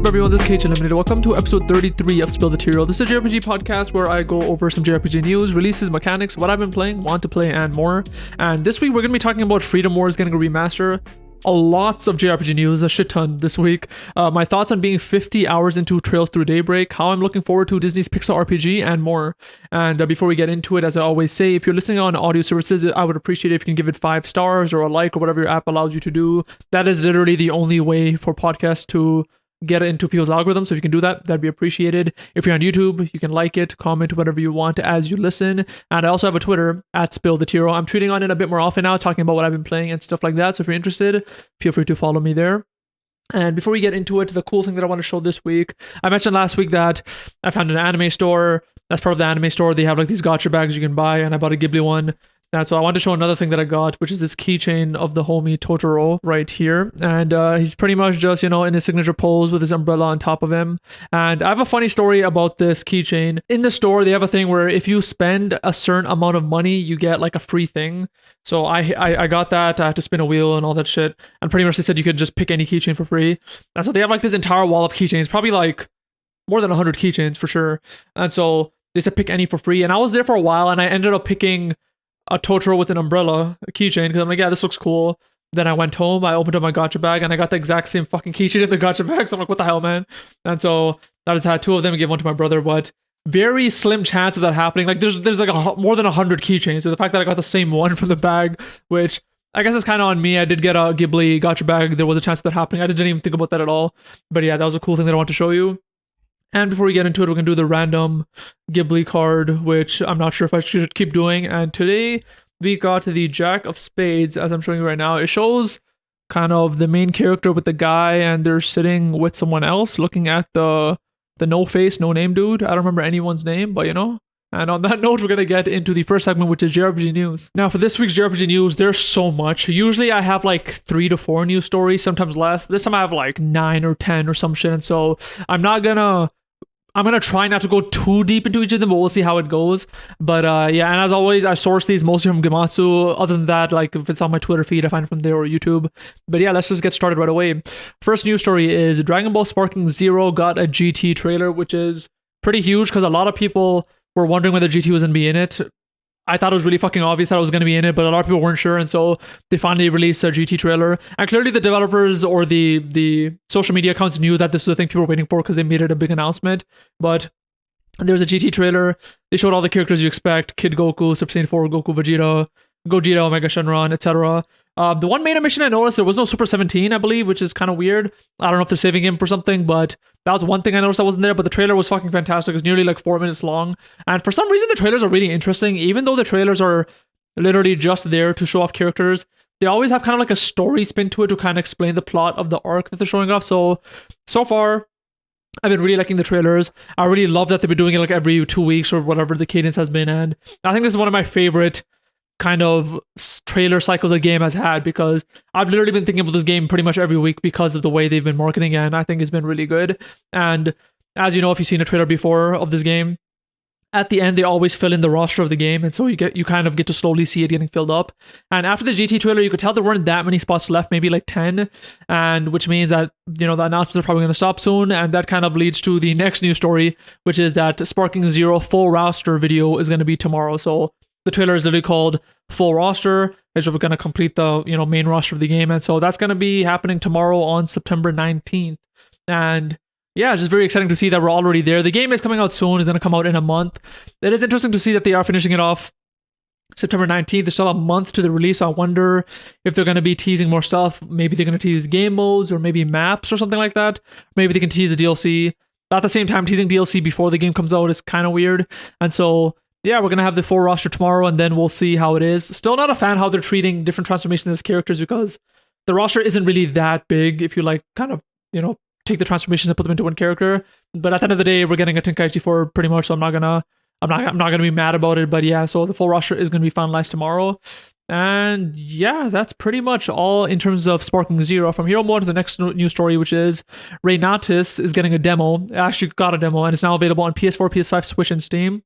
Everyone, this is Cage Eliminated. Welcome to episode 33 of Spill the Tearal. This is a JRPG podcast where I go over some JRPG news, releases, mechanics, what I've been playing, want to play, and more. And this week we're going to be talking about Freedom Wars getting a remaster. Lots of JRPG news, a shit ton this week. My thoughts on being 50 hours into Trails Through Daybreak, how I'm looking forward to Disney's Pixar RPG, and more. And before we get into it, as I always say, if you're listening on audio services, I would appreciate it if you can give it 5 stars or a like or whatever your app allows you to do. That is literally the only way for podcasts to get it into people's algorithms. So if you can do that, that'd be appreciated. If you're on YouTube, you can like it, comment, whatever you want as you listen. And I also have a Twitter at Spill the Tearal. I'm tweeting on it a bit more often now, talking about what I've been playing and stuff like that. So if you're interested, feel free to follow me there. And before we get into it, the cool thing that I want to show this week, I mentioned last week that I found an anime store. As part of the anime store, they have like these gacha bags you can buy, and I bought a Ghibli one. And so I want to show another thing that I got, which is this keychain of the homie Totoro right here. And he's pretty much just, in his signature pose with his umbrella on top of him. And I have a funny story about this keychain. In the store, they have a thing where if you spend a certain amount of money, you get like a free thing. So I got that. I had to spin a wheel and all that shit. And pretty much they said you could just pick any keychain for free. And so they have like this entire wall of keychains, probably like more than 100 keychains for sure. And so they said pick any for free. And I was there for a while and I ended up picking a Totoro with an umbrella keychain because I'm like, yeah, this looks cool. Then I went home, I opened up my gacha bag, and I got the exact same fucking keychain in the gacha bag. So I'm like, what the hell, man? And so I just had 2 of them and gave one to my brother, but very slim chance of that happening. Like there's like more than 100 keychains. So the fact that I got the same one from the bag, which I guess is kind of on me. I did get a Ghibli gacha bag. There was a chance of that happening. I just didn't even think about that at all. But yeah, that was a cool thing that I want to show you. And before we get into it, we're going to do the random Ghibli card, which I'm not sure if I should keep doing. And today we got the Jack of Spades, as I'm showing you right now. It shows kind of the main character with the guy, and they're sitting with someone else looking at the no-face, no-name dude. I don't remember anyone's name, but And on that note, we're going to get into the first segment, which is JRPG news. Now, for this week's JRPG news, there's so much. Usually I have like 3 to 4 news stories, sometimes less. This time I have like 9 or 10 or some shit. And so I'm going to try not to go too deep into each of them, but we'll see how it goes. But yeah, and as always, I source these mostly from Gematsu. Other than that, like if it's on my Twitter feed, I find it from there or YouTube. But yeah, let's just get started right away. First news story is Dragon Ball Sparking Zero got a GT trailer, which is pretty huge because a lot of people were wondering whether GT was going to be in it. I thought it was really fucking obvious that it was going to be in it, but a lot of people weren't sure, and so they finally released a GT trailer. And clearly the developers or the social media accounts knew that this was the thing people were waiting for because they made it a big announcement. But there's a GT trailer. They showed all the characters you expect: Kid Goku, Super Saiyan 4, Goku, Gogeta, Omega Shenron, etc. The one main mission I noticed, there was no Super 17, I believe, which is kind of weird. I don't know if they're saving him for something, but that was one thing I noticed that wasn't there. But the trailer was fucking fantastic. It's nearly like 4 minutes long. And for some reason, the trailers are really interesting. Even though the trailers are literally just there to show off characters, they always have kind of like a story spin to it to kind of explain the plot of the arc that they're showing off. So far, I've been really liking the trailers. I really love that they've been doing it like every 2 weeks or whatever the cadence has been. And I think this is one of my favorite kind of trailer cycles a game has had, because I've literally been thinking about this game pretty much every week because of the way they've been marketing it, and I think it's been really good. And as you know, if you've seen a trailer before of this game, at the end they always fill in the roster of the game, and so you kind of get to slowly see it getting filled up. And after the GT trailer, you could tell there weren't that many spots left, maybe like 10, and which means that the announcements are probably going to stop soon. And that kind of leads to the next news story, which is that Sparking Zero full roster video is going to be tomorrow. So the trailer is literally called Full Roster. We're going to complete the main roster of the game, and so that's going to be happening tomorrow on September 19th. And yeah, it's just very exciting to see that we're already there. The game is coming out soon. It's going to come out in a month. It is interesting to see that they are finishing it off September 19th. There's still a month to the release. I wonder if they're going to be teasing more stuff. Maybe they're going to tease game modes or maybe maps or something like that. Maybe they can tease the DLC. But at the same time, teasing DLC before the game comes out is kind of weird. And so yeah, we're going to have the full roster tomorrow, and then we'll see how it is. Still not a fan how they're treating different transformations as characters, because the roster isn't really that big if you like kind of, take the transformations and put them into one character. But at the end of the day, we're getting a Tenkaichi 4 pretty much, so I'm not gonna be mad about it. But yeah, so the full roster is going to be finalized tomorrow. And yeah, that's pretty much all in terms of Sparking Zero. From here, I'll move on to the next news story, which is Reinatus is getting a demo. It actually got a demo, and it's now available on PS4, PS5, Switch, and Steam.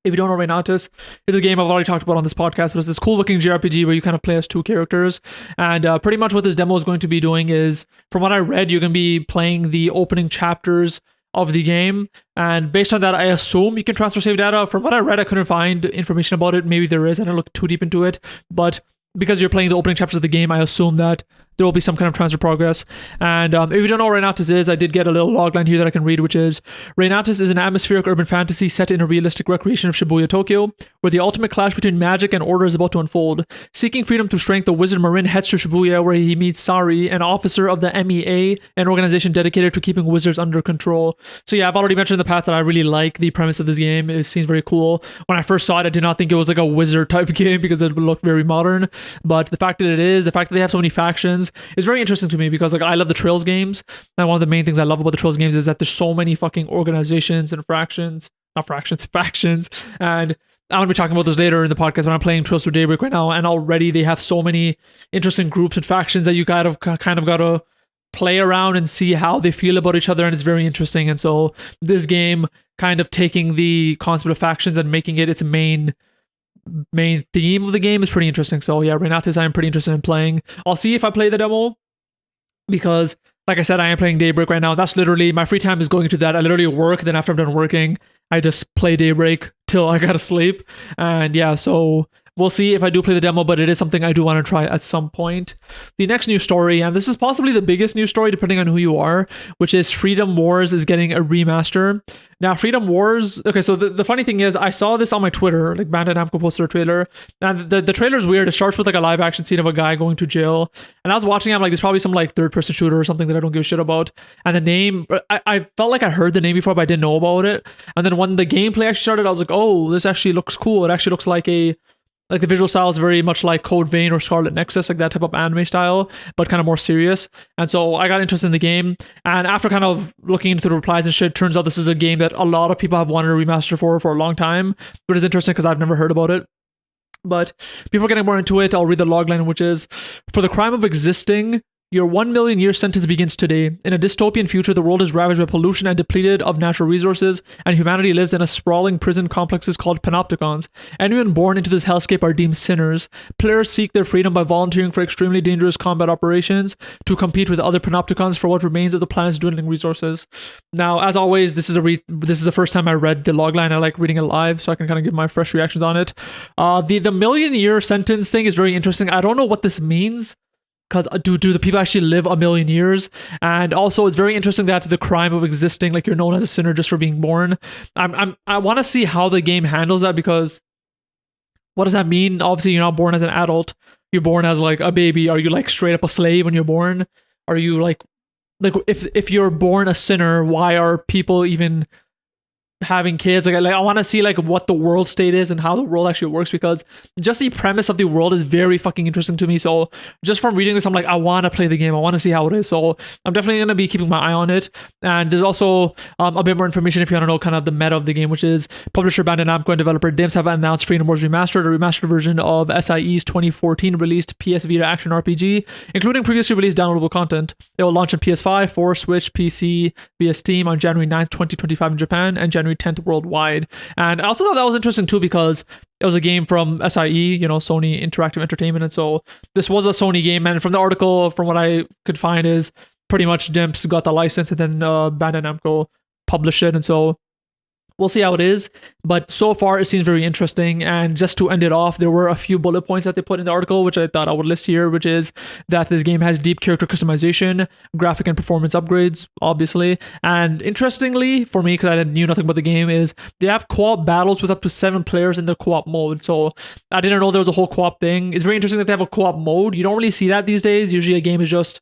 If you don't know, Renatus is a game I've already talked about on this podcast, but it's this cool looking JRPG where you kind of play as two characters. And pretty much what this demo is going to be doing is, from what I read, you're going to be playing the opening chapters of the game. And based on that, I assume you can transfer save data. From what I read, I couldn't find information about it. Maybe there is. I didn't look too deep into it. But because you're playing the opening chapters of the game, I assume that there will be some kind of transfer progress. And if you don't know what Renatus is, I did get a little logline here that I can read, which is, Renatus is an atmospheric urban fantasy set in a realistic recreation of Shibuya, Tokyo, where the ultimate clash between magic and order is about to unfold. Seeking freedom through strength, the wizard Marin heads to Shibuya, where he meets Sari, an officer of the MEA, an organization dedicated to keeping wizards under control. So yeah, I've already mentioned in the past that I really like the premise of this game. It seems very cool. When I first saw it, I did not think it was like a wizard type game because it looked very modern. But the fact that it is, the fact that they have so many factions, is very interesting to me because like I love the Trails games, and one of the main things I love about the Trails games is that there's so many fucking organizations and factions, and I'm gonna be talking about this later in the podcast when I'm playing Trails Through Daybreak right now, and already they have so many interesting groups and factions that you kind of gotta play around and see how they feel about each other, and it's very interesting. And so this game kind of taking the concept of factions and making it its main theme of the game is pretty interesting. So yeah, Renatus I'm pretty interested in playing. I'll see if I play the demo, because like I said, I am playing Daybreak right now. That's literally my free time is going into that. I literally work, then after I'm done working, I just play Daybreak till I gotta sleep. And yeah, so we'll see if I do play the demo, but it is something I do want to try at some point. The next news story, and this is possibly the biggest news story depending on who you are, which is Freedom Wars is getting a remaster. Now, Freedom Wars, okay, so the funny thing is, I saw this on my Twitter, like Bandai Namco posted a trailer, and the trailer's weird. It starts with like a live action scene of a guy going to jail, and I was watching it, I'm like, there's probably some like third person shooter or something that I don't give a shit about, and the name, I felt like I heard the name before, but I didn't know about it, and then when the gameplay actually started, I was like, oh, this actually looks cool. It actually looks like the visual style is very much like Code Vein or Scarlet Nexus, like that type of anime style, but kind of more serious. And so I got interested in the game. And after kind of looking into the replies and shit, turns out this is a game that a lot of people have wanted a remaster for a long time, which is interesting because I've never heard about it. But before getting more into it, I'll read the logline, which is, for the crime of existing, your 1 million year sentence begins today. In a dystopian future, the world is ravaged by pollution and depleted of natural resources, and humanity lives in a sprawling prison complexes called panopticons. Anyone born into this hellscape are deemed sinners. Players seek their freedom by volunteering for extremely dangerous combat operations to compete with other panopticons for what remains of the planet's dwindling resources. Now, as always, this is the first time I read the logline. I like reading it live, so I can kind of give my fresh reactions on it. The million year sentence thing is very interesting. I don't know what this means, because do the people actually live a million years? And also, it's very interesting that the crime of existing, like you're known as a sinner just for being born. I want to see how the game handles that, because what does that mean? Obviously, you're not born as an adult. You're born as like a baby. Are you like straight up a slave when you're born? Are you like if you're born a sinner, why are people even having kids? Like I want to see like what the world state is and how the world actually works, because just the premise of the world is very fucking interesting to me. So just from reading this, I'm like, I want to play the game. I want to see how it is. So I'm definitely going to be keeping my eye on it. And there's also a bit more information if you want to know kind of the meta of the game, which is publisher Bandai Namco and developer Dims have announced Freedom Wars Remastered, a remastered version of SIE's 2014 released PS Vita action RPG, including previously released downloadable content. It will launch on PS5, 4, Switch, PC via Steam on January 9th, 2025 in Japan, and January 10th worldwide. And I also thought that was interesting too, because it was a game from SIE, Sony Interactive Entertainment, and so this was a Sony game. And from the article, from what I could find, is pretty much Dimps got the license and then Bandai Namco published it, and so we'll see how it is. But so far, it seems very interesting. And just to end it off, there were a few bullet points that they put in the article, which I thought I would list here, which is that this game has deep character customization, graphic and performance upgrades, obviously. And interestingly, for me, because I knew nothing about the game, is they have co-op battles with up to 7 players in the co-op mode. So I didn't know there was a whole co-op thing. It's very interesting that they have a co-op mode. You don't really see that these days. Usually a game is just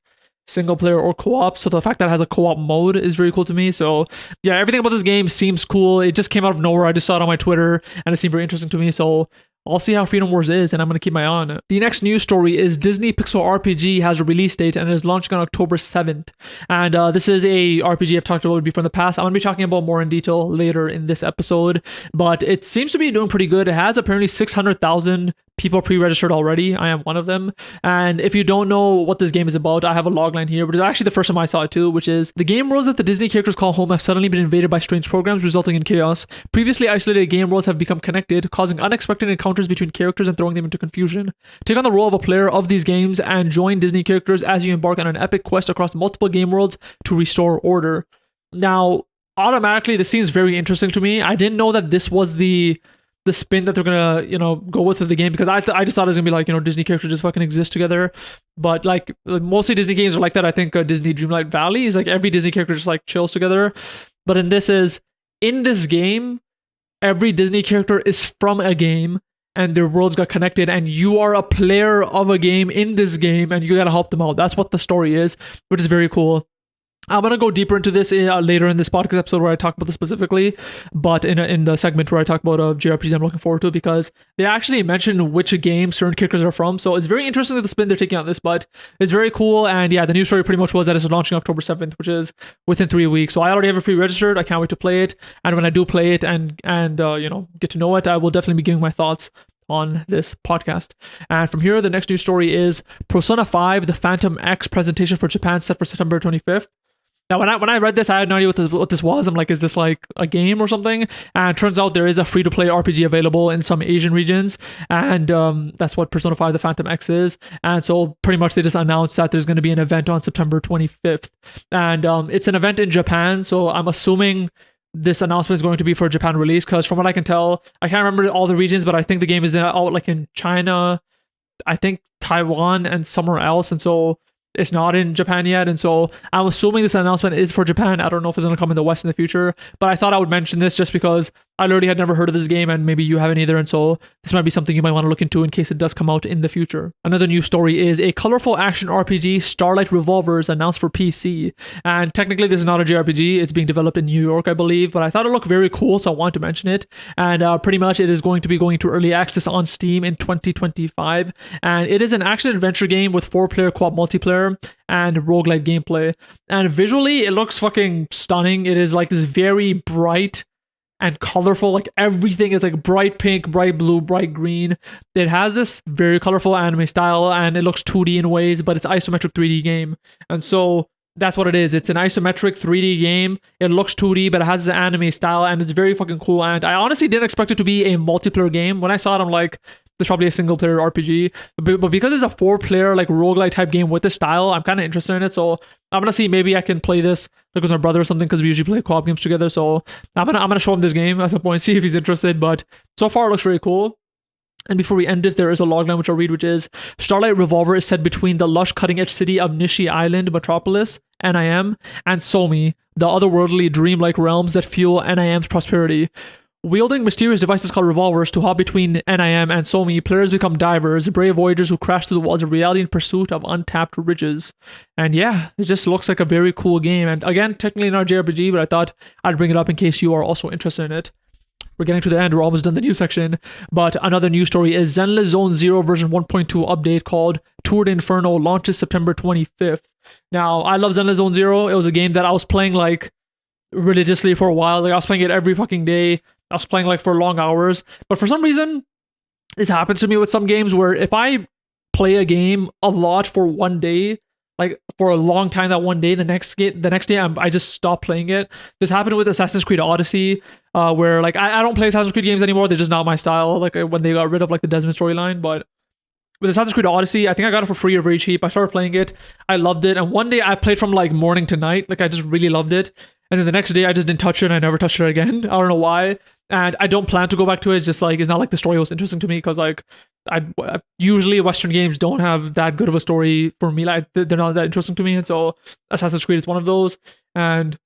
single player or co-op, so the fact that it has a co-op mode is very cool to me. So yeah, everything about this game seems cool. It just came out of nowhere. I just saw it on my Twitter and it seemed very interesting to me, so I'll see how Freedom Wars is, and I'm going to keep my eye on it. The next news story is Disney Pixel RPG has a release date and is launching on October 7th. And this is a RPG I've talked about before in the past. I'm going to be talking about more in detail later in this episode, but it seems to be doing pretty good. It has apparently 600,000 people pre-registered already. I am one of them. And if you don't know what this game is about, I have a logline here, but it's actually the first time I saw it too, which is the game worlds that the Disney characters call home have suddenly been invaded by strange programs, resulting in chaos. Previously isolated game worlds have become connected, causing unexpected encounters between characters and throwing them into confusion. Take on the role of a player of these games and join Disney characters as you embark on an epic quest across multiple game worlds to restore order. Now, automatically, this seems very interesting to me. I didn't know that this was the spin that they're gonna, go with the game, because I just thought it was gonna be like, Disney characters just fucking exist together. But like mostly Disney games are like that. I think Disney Dreamlight Valley is like every Disney character just like chills together. But in this game, every Disney character is from a game and their worlds got connected, and you are a player of a game in this game and you gotta help them out. That's what the story is, which is very cool. I'm going to go deeper into this later in this podcast episode where I talk about this specifically, but in the segment where I talk about JRPGs I'm looking forward to, because they actually mention which game certain characters are from. So it's very interesting that the spin they're taking on this, but it's very cool. And yeah, the news story pretty much was that it's launching October 7th, which is within 3 weeks. So I already have it pre-registered. I can't wait to play it. And when I do play it and get to know it, I will definitely be giving my thoughts on this podcast. And from here, the next news story is Persona 5, the Phantom X presentation for Japan set for September 25th. Now, when I read this, I had no idea what this was. I'm like, is this like a game or something? And it turns out there is a free-to-play RPG available in some Asian regions, and that's what Persona 5 The Phantom X is. And so pretty much they just announced that there's going to be an event on September 25th. And it's an event in Japan, so I'm assuming this announcement is going to be for Japan release, because from what I can tell, I can't remember all the regions, but I think the game is out like in China, I think Taiwan, and somewhere else. And so it's not in Japan yet, and so I'm assuming this announcement is for Japan. I don't know if it's going to come in the West in the future, but I thought I would mention this just because I literally had never heard of this game, and maybe you haven't either, and so this might be something you might want to look into in case it does come out in the future. Another news story is a colorful action RPG, Starlight Revolvers, announced for PC, and technically this is not a JRPG. It's being developed in New York, I believe, but I thought it looked very cool, so I wanted to mention it. And pretty much it is going to be going to early access on Steam in 2025, and it is an action-adventure game with 4-player co-op multiplayer and roguelike gameplay. And visually, it looks fucking stunning. It is like this very bright and colorful, like everything is like bright pink, bright blue, bright green. It has this very colorful anime style, and it looks 2D in ways, but it's isometric 3D game. And so that's what it is. It's an isometric 3D game. It looks 2D, but it has this anime style, and it's very fucking cool. And I honestly didn't expect it to be a multiplayer game. When I saw it, I'm like, there's probably a single player RPG, but because it's a 4-player like roguelike type game with this style, I'm kind of interested in it. So I'm gonna see, maybe I can play this like with my brother or something, because we usually play co-op games together. So I'm gonna show him this game at some point, see if he's interested. But so far it looks very cool. And before we end it, there is a logline which I'll read, which is Starlight Revolver is set between the lush cutting-edge city of Nishi Island, Metropolis, NIM, and Somi, the otherworldly dreamlike realms that fuel NIM's prosperity. Wielding mysterious devices called revolvers to hop between NIM and Somi, players become divers, brave voyagers who crash through the walls of reality in pursuit of untapped riches. And yeah, it just looks like a very cool game. And again, technically not JRPG, but I thought I'd bring it up in case you are also interested in it. We're getting to the end. We're almost done the news section. But another news story is Zenless Zone Zero version 1.2 update called Tour de Inferno launches September 25th. Now, I love Zenless Zone Zero. It was a game that I was playing like religiously for a while. Like I was playing it every fucking day. I was playing like for long hours. But for some reason, this happens to me with some games where if I play a game a lot for one day, like for a long time, that one day, the next day I just stop playing it. This happened with Assassin's Creed Odyssey, where like I don't play Assassin's Creed games anymore. They're just not my style. Like when they got rid of like the Desmond storyline. But with Assassin's Creed Odyssey, I think I got it for free or very cheap. I started playing it. I loved it. And one day I played from like morning to night. Like I just really loved it. And then the next day I just didn't touch it, and I never touched it again. I don't know why. And I don't plan to go back to it. It's just like, it's not like the story was interesting to me, because like I usually Western games don't have that good of a story for me. Like they're not that interesting to me. And so Assassin's Creed is one of those. And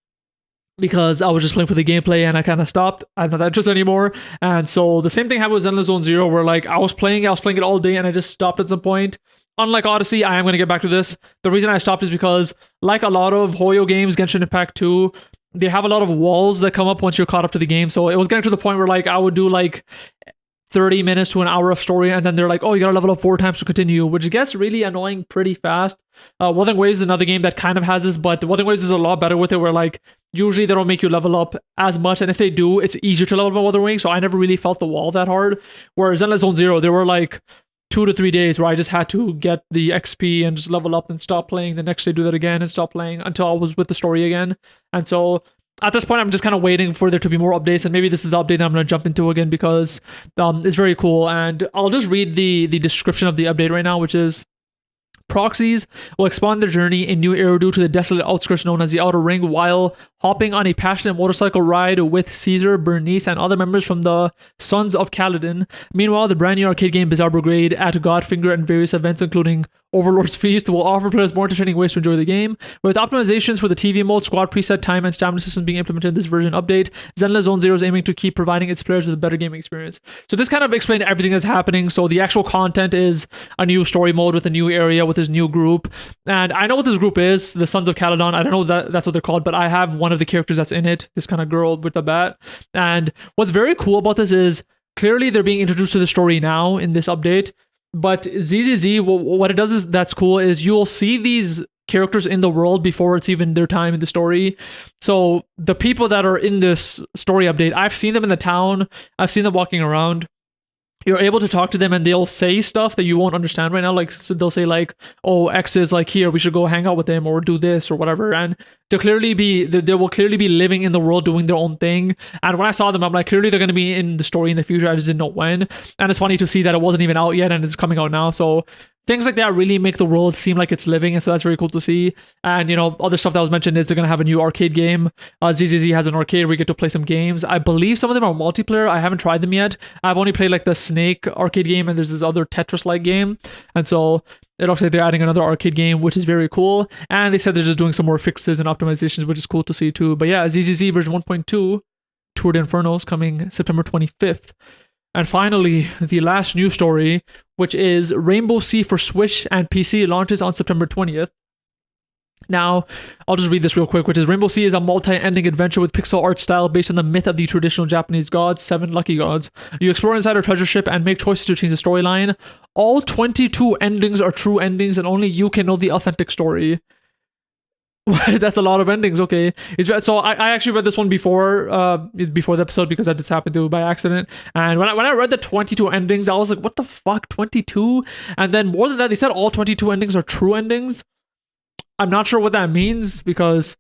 because I was just playing for the gameplay and I kind of stopped, I'm not that interested anymore. And so the same thing happened with Zenless Zone Zero, where like I was playing it all day and I just stopped at some point. Unlike Odyssey, I am going to get back to this. The reason I stopped is because, like a lot of Hoyo games, Genshin Impact 2, they have a lot of walls that come up once you're caught up to the game. So it was getting to the point where like I would do like 30 minutes to an hour of story, and then they're like, oh, you gotta level up 4 times to continue, which gets really annoying pretty fast. Wuthering Waves is another game that kind of has this, but Wuthering Waves is a lot better with it, where like usually they don't make you level up as much, and if they do, it's easier to level up Wuthering Waves, so I never really felt the wall that hard. Whereas Zenless Zone Zero, there were like 2 to 3 days where I just had to get the XP and just level up and stop playing. The next day do that again and stop playing until I was with the story again. And so at this point, I'm just kind of waiting for there to be more updates, and maybe this is the update that I'm going to jump into again because it's very cool. And I'll just read the description of the update right now, which is: proxies will expand their journey in New Eridu to the desolate outskirts known as the Outer Ring while hopping on a passionate motorcycle ride with Caesar, Bernice, and other members from the Sons of Kaladin. Meanwhile, the brand new arcade game Bizarre Brigade at Godfinger and various events including Overlord's Feast will offer players more entertaining ways to enjoy the game. With optimizations for the TV mode, squad preset, time, and stamina systems being implemented in this version update, Zenless Zone Zero is aiming to keep providing its players with a better gaming experience. So this kind of explained everything that's happening. So the actual content is a new story mode with a new area with this new group. And I know what this group is, the Sons of Kaladin. I don't know that's what they're called, but I have one of the characters that's in it, this kind of girl with the bat. And what's very cool about this is clearly they're being introduced to the story now in this update. But ZZZ, what it does is that's cool is you'll see these characters in the world before it's even their time in the story. So the people that are in this story update, I've seen them in the town. I've seen them walking around. You're able to talk to them and they'll say stuff that you won't understand right now. Like they'll say like, oh, X is like here, we should go hang out with them or do this or whatever. And they will clearly be living in the world doing their own thing. And when I saw them, I'm like, clearly they're going to be in the story in the future. I just didn't know when. And it's funny to see that it wasn't even out yet and it's coming out now. So things like that really make the world seem like it's living, and so that's very cool to see. And, you know, other stuff that was mentioned is they're going to have a new arcade game. ZZZ has an arcade where you get to play some games. I believe some of them are multiplayer. I haven't tried them yet. I've only played like the Snake arcade game, and there's this other Tetris-like game. And so it looks like they're adding another arcade game, which is very cool. And they said they're just doing some more fixes and optimizations, which is cool to see too. But yeah, ZZZ version 1.2, Tour de Inferno, is coming September 25th. And finally, the last news story, which is Rainbow Sea for Switch and PC launches on September 20th. Now, I'll just read this real quick, which is Rainbow Sea is a multi-ending adventure with pixel art style based on the myth of the traditional Japanese gods, 7 lucky gods. You explore inside a treasure ship and make choices to change the storyline. All 22 endings are true endings, and only you can know the authentic story. That's a lot of endings. Okay, so I actually read this one before the episode because I just happened to by accident. And when I read the 22 endings, I was like, what the fuck, 22? And then more than that, they said all 22 endings are true endings. I'm not sure what that means because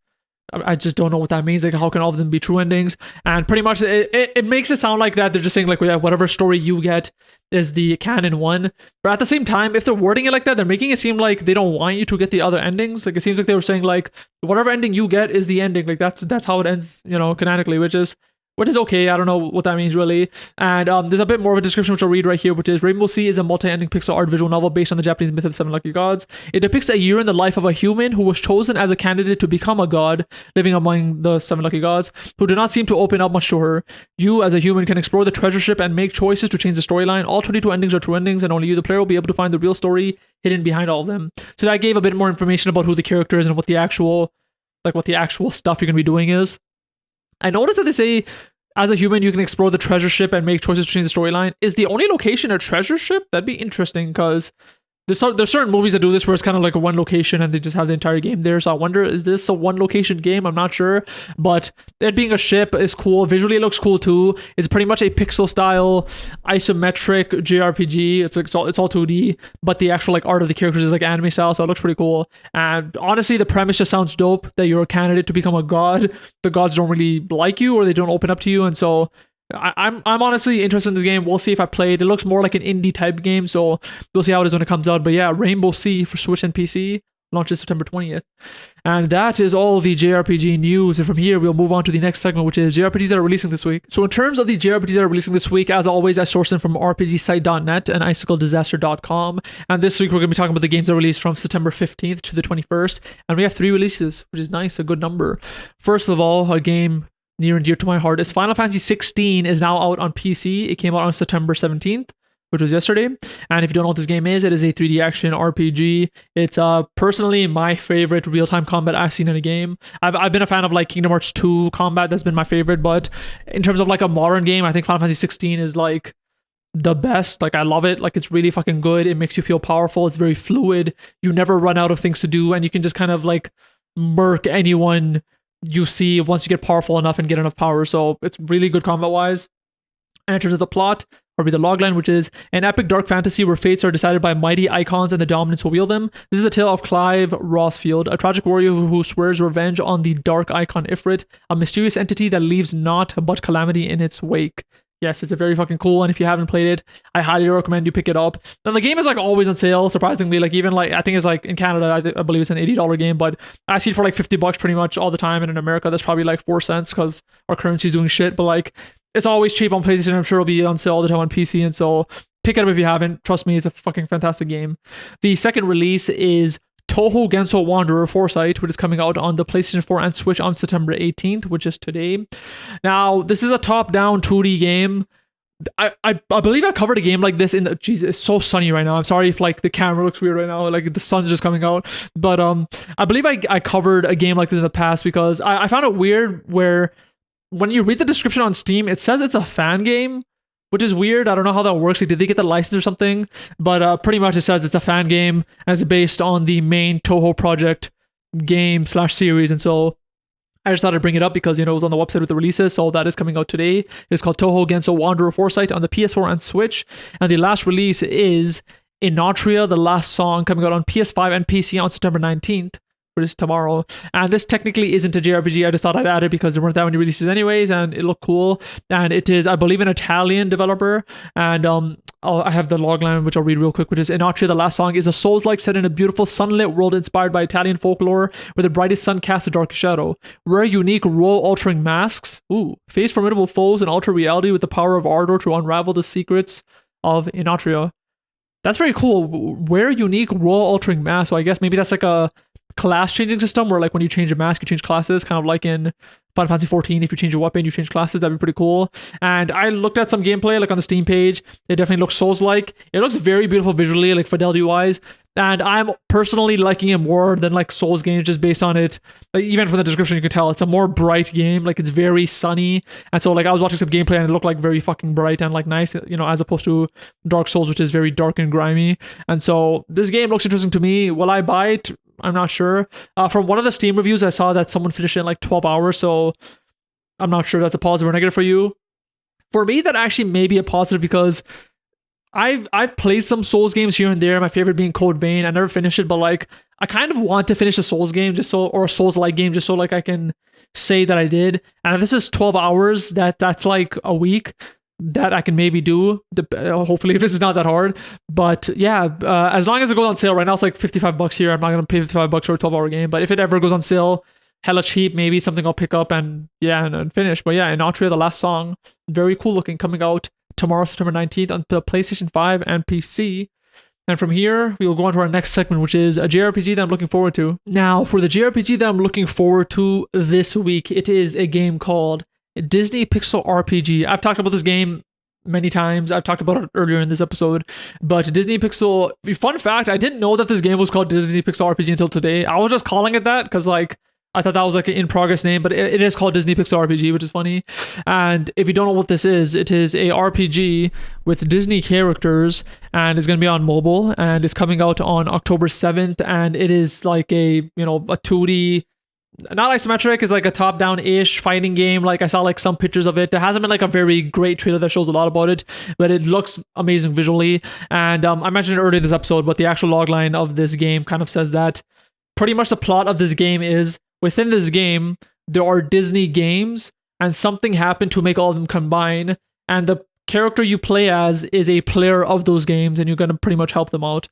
I just don't know what that means. Like, how can all of them be true endings? And pretty much it makes it sound like that they're just saying like, yeah, whatever story you get is the canon one. But at the same time, if they're wording it like that, they're making it seem like they don't want you to get the other endings. Like, it seems like they were saying like, whatever ending you get is the ending. Like, that's how it ends, you know, canonically, which is okay. I don't know what that means really. And there's a bit more of a description which I'll read right here, which is Rainbow Sea is a multi-ending pixel art visual novel based on the Japanese myth of the 7 lucky gods. It depicts a year in the life of a human who was chosen as a candidate to become a god, living among the 7 lucky gods, who do not seem to open up much to her. You, as a human, can explore the treasure ship and make choices to change the storyline. All 22 endings are true endings, and only you, the player, will be able to find the real story hidden behind all of them. So that gave a bit more information about who the character is and what the actual stuff you're going to be doing is. I noticed that they say, as a human, you can explore the treasure ship and make choices to change the storyline. Is the only location a treasure ship? That'd be interesting because there's certain movies that do this where it's kind of like a one location and they just have the entire game there. So I wonder, is this a one location game? I'm not sure. But it being a ship is cool. Visually, it looks cool too. It's pretty much a pixel style isometric JRPG. It's all 2D, but the actual like art of the characters is like anime style. So it looks pretty cool. And honestly, the premise just sounds dope that you're a candidate to become a god. The gods don't really like you or they don't open up to you. And so I'm honestly interested in this game. We'll see if I play it. It looks more like an indie type game, so we'll see how it is when it comes out. But yeah, Rainbow Sea for Switch and PC launches September 20th. And that is all the JRPG news. And from here, we'll move on to the next segment, which is JRPGs that are releasing this week. So in terms of the JRPGs that are releasing this week, as always, I source them from RPGsite.net and IcicleDisaster.com. And this week, we're going to be talking about the games that are released from September 15th to the 21st. And we have 3 releases, which is nice, a good number. First of all, a game near and dear to my heart is Final Fantasy 16 is now out on PC. It came out on September 17th, which was yesterday. And if you don't know what this game is, it is a 3D action RPG. It's personally my favorite real-time combat I've seen in a game. I've been a fan of like Kingdom Hearts 2 combat. That's been my favorite. But in terms of like a modern game, I think Final Fantasy 16 is like the best. Like I love it. Like it's really fucking good. It makes you feel powerful. It's very fluid. You never run out of things to do, and you can just kind of like murk anyone you see once you get powerful enough and get enough power. So it's really good combat wise. Enter to the plot, or be the logline, which is an epic dark fantasy where fates are decided by mighty icons and the dominants who wield them. This is the tale of Clive Rossfield, a tragic warrior who swears revenge on the dark icon Ifrit, a mysterious entity that leaves naught but calamity in its wake. Yes, it's a very fucking cool, and if you haven't played it, I highly recommend you pick it up. And the game is like always on sale, surprisingly. Like even like I think it's like in Canada, I believe it's an $80 game, but I see it for like $50 pretty much all the time. And in America, that's probably like 4 cents because our currency's doing shit. But like it's always cheap on PlayStation. I'm sure it'll be on sale all the time on PC, and so pick it up if you haven't. Trust me, it's a fucking fantastic game. The second release is Touhou Genso Wanderer Foresight, which is coming out on the PlayStation 4 and Switch on September 18th, which is today. Now, this is a top-down 2D game. I believe I covered a game like this in the... Jesus, it's so sunny right now. I'm sorry if like the camera looks weird right now. Like the sun's just coming out. But I believe I covered a game like this in the past because I found it weird where when you read the description on Steam, it says it's a fan game, which is weird. I don't know how that works. Like, did they get the license or something? But pretty much it says it's a fan game and it's based on the main Touhou project game/series. And so I just thought I'd bring it up because, it was on the website with the releases. So that is coming out today. It's called Touhou Genso Wanderer Foresight on the PS4 and Switch. And the last release is Inotria, the last song, coming out on PS5 and PC on September 19th. Which is tomorrow. And this technically isn't a JRPG. I just thought I'd add it because there weren't that many releases anyways, and it looked cool. And it is, I believe, an Italian developer. And I have the logline, which I'll read real quick, which is Inotria, the last song, is a Souls-like set in a beautiful sunlit world inspired by Italian folklore, where the brightest sun casts a darkest shadow. Wear unique role-altering masks. Face formidable foes and alter reality with the power of Ardor to unravel the secrets of Inotria. That's very cool. Wear unique role-altering masks. So I guess maybe that's like a class changing system where like when you change a mask you change classes, kind of like in Final Fantasy 14. If you change a weapon you change classes. That'd be pretty cool. And I looked at some gameplay like on the Steam page. It definitely looks Souls-like. It looks very beautiful visually, like fidelity wise, and I'm personally liking it more than like Souls games just based on it. Like, even from the description you can tell it's a more bright game. Like it's very sunny, and so like I was watching some gameplay and it looked like very fucking bright and like nice, as opposed to Dark Souls, which is very dark and grimy. And so this game looks interesting to me. Will I buy it? I'm not sure. From one of the Steam reviews, I saw that someone finished it in like 12 hours, so I'm not sure if that's a positive or negative for you. For me, that actually may be a positive because I've played some Souls games here and there. My favorite being Code Vein. I never finished it, but like I kind of want to finish a Souls game or a Souls-like game just so like I can say that I did. And if this is 12 hours, that's like a week that I can maybe do, hopefully, if it's not that hard. But yeah, as long as it goes on sale right now, it's like $55 here. I'm not gonna pay $55 for a 12-hour game, but if it ever goes on sale hella cheap, maybe something I'll pick up and finish. But yeah, Inotria, the last song, very cool looking, coming out tomorrow, September 19th on the PlayStation 5 and PC. And from here, we will go on to our next segment, which is a JRPG that I'm looking forward to. Now, for the JRPG that I'm looking forward to this week, it is a game called Disney Pixel RPG. I've talked about this game many times. I've talked about it earlier in this episode, but Disney Pixel, fun fact, I didn't know that this game was called Disney Pixel RPG until today. I was just calling it that because like I thought that was like an in-progress name, but it is called Disney Pixel RPG, which is funny. And if you don't know what this is, it is a RPG with Disney characters, and it's going to be on mobile, and it's coming out on October 7th, and it is like a 2D, not isometric, it's like a top-down-ish fighting game. Like I saw like some pictures of it. There hasn't been like a very great trailer that shows a lot about it, but it looks amazing visually. And I mentioned it earlier in this episode, but the actual logline of this game kind of says that pretty much the plot of this game is, within this game, there are Disney games, and something happened to make all of them combine, and the character you play as is a player of those games, and you're going to pretty much help them out.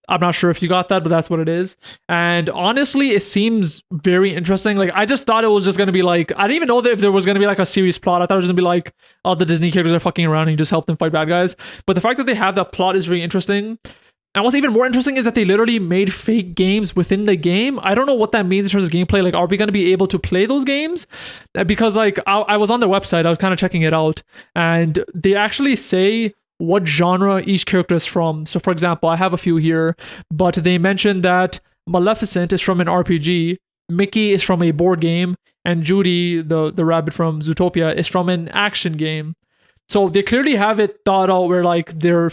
I'm not sure if you got that, but that's what it is. And honestly, it seems very interesting. Like, I just thought it was just going to be like, I didn't even know that if there was going to be like a serious plot. I thought it was going to be like, oh, the Disney characters are fucking around and you just help them fight bad guys. But the fact that they have that plot is very interesting. And what's even more interesting is that they literally made fake games within the game. I don't know what that means in terms of gameplay. Like, are we going to be able to play those games? Because like I was on their website, I was kind of checking it out, and they actually say what genre each character is from. So for example, I have a few here, but they mentioned that Maleficent is from an RPG, Mickey is from a board game, and Judy, the rabbit from Zootopia, is from an action game. So they clearly have it thought out where like they're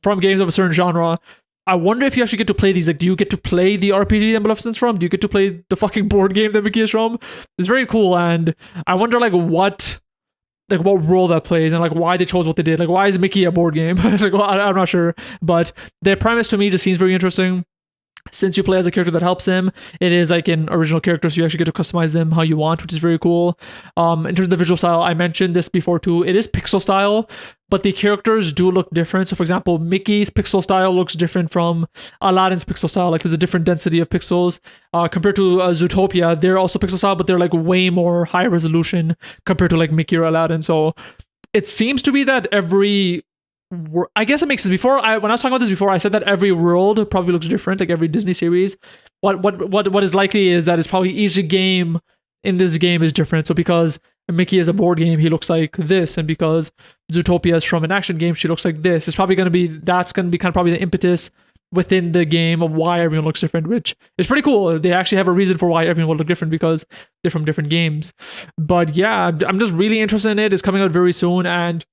from games of a certain genre. I wonder if you actually get to play these. Like, do you get to play the RPG that Maleficent's from? Do you get to play the fucking board game that Mickey is from? It's very cool, and I wonder like what role that plays and like why they chose what they did. Like, why is Mickey a board game? Like, well, I'm not sure, but the premise to me just seems very interesting. Since you play as a character that helps him, it is like an original character, so you actually get to customize them how you want, which is very cool. In terms of the visual style, I mentioned this before too. It is pixel style, but the characters do look different. So, for example, Mickey's pixel style looks different from Aladdin's pixel style. Like, there's a different density of pixels compared to Zootopia. They're also pixel style, but they're like way more high resolution compared to like Mickey or Aladdin. So, it seems to be that I guess it makes sense. When I was talking about this before, I said that every world probably looks different, like every Disney series. What is likely is that it's probably each game in this game is different. So because Mickey is a board game, he looks like this, and because Zootopia is from an action game, she looks like this. It's probably going to be kind of probably the impetus within the game of why everyone looks different, which is pretty cool. They actually have a reason for why everyone will look different because they're from different games. But yeah, I'm just really interested in it. It's coming out very soon, and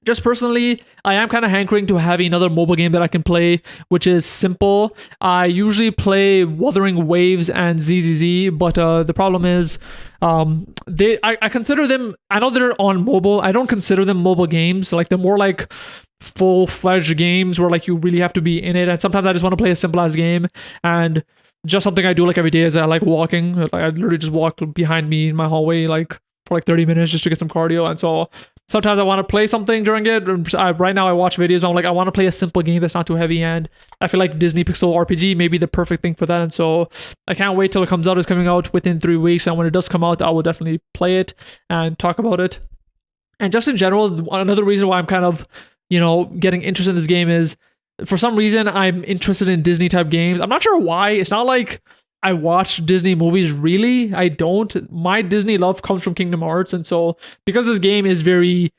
just personally, I am kind of hankering to have another mobile game that I can play, which is simple. I usually play Wuthering Waves and ZZZ, but the problem is, I consider them. I know they're on mobile. I don't consider them mobile games. Like, they're more like full-fledged games where like you really have to be in it. And sometimes I just want to play a simple ass game, and just something I do like every day is I like walking. Like, I literally just walk behind me in my hallway like for like 30 minutes just to get some cardio, and so. Sometimes I want to play something during it. Right now I watch videos. I'm like, I want to play a simple game that's not too heavy, and I feel like Disney Pixel RPG may be the perfect thing for that. And so I can't wait till it comes out. It's coming out within 3 weeks, and when it does come out, I will definitely play it and talk about it. And just in general, another reason why I'm kind of, getting interested in this game is, for some reason, I'm interested in Disney type games. I'm not sure why. It's not like I watch Disney movies, really. I don't. My Disney love comes from Kingdom Hearts, and so because this game is very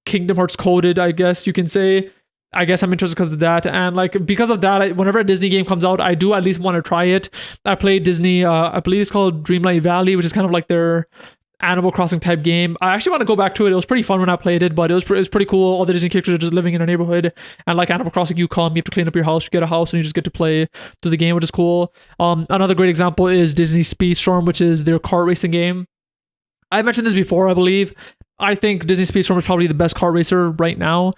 Kingdom Hearts coded, I guess you can say, I guess I'm interested because of that. And like because of that, whenever a Disney game comes out, I do at least want to try it. I played Disney, I believe it's called Dreamlight Valley, which is kind of like their Animal Crossing type game. I actually want to go back to it. It was pretty fun when I played it, but it was pretty cool. All the Disney characters are just living in a neighborhood, and like Animal Crossing, you come, you have to clean up your house, you get a house, and you just get to play through the game, which is cool. Another great example is Disney Speedstorm, which is their kart racing game. I mentioned this before, I believe. I think Disney Speedstorm is probably the best kart racer right now.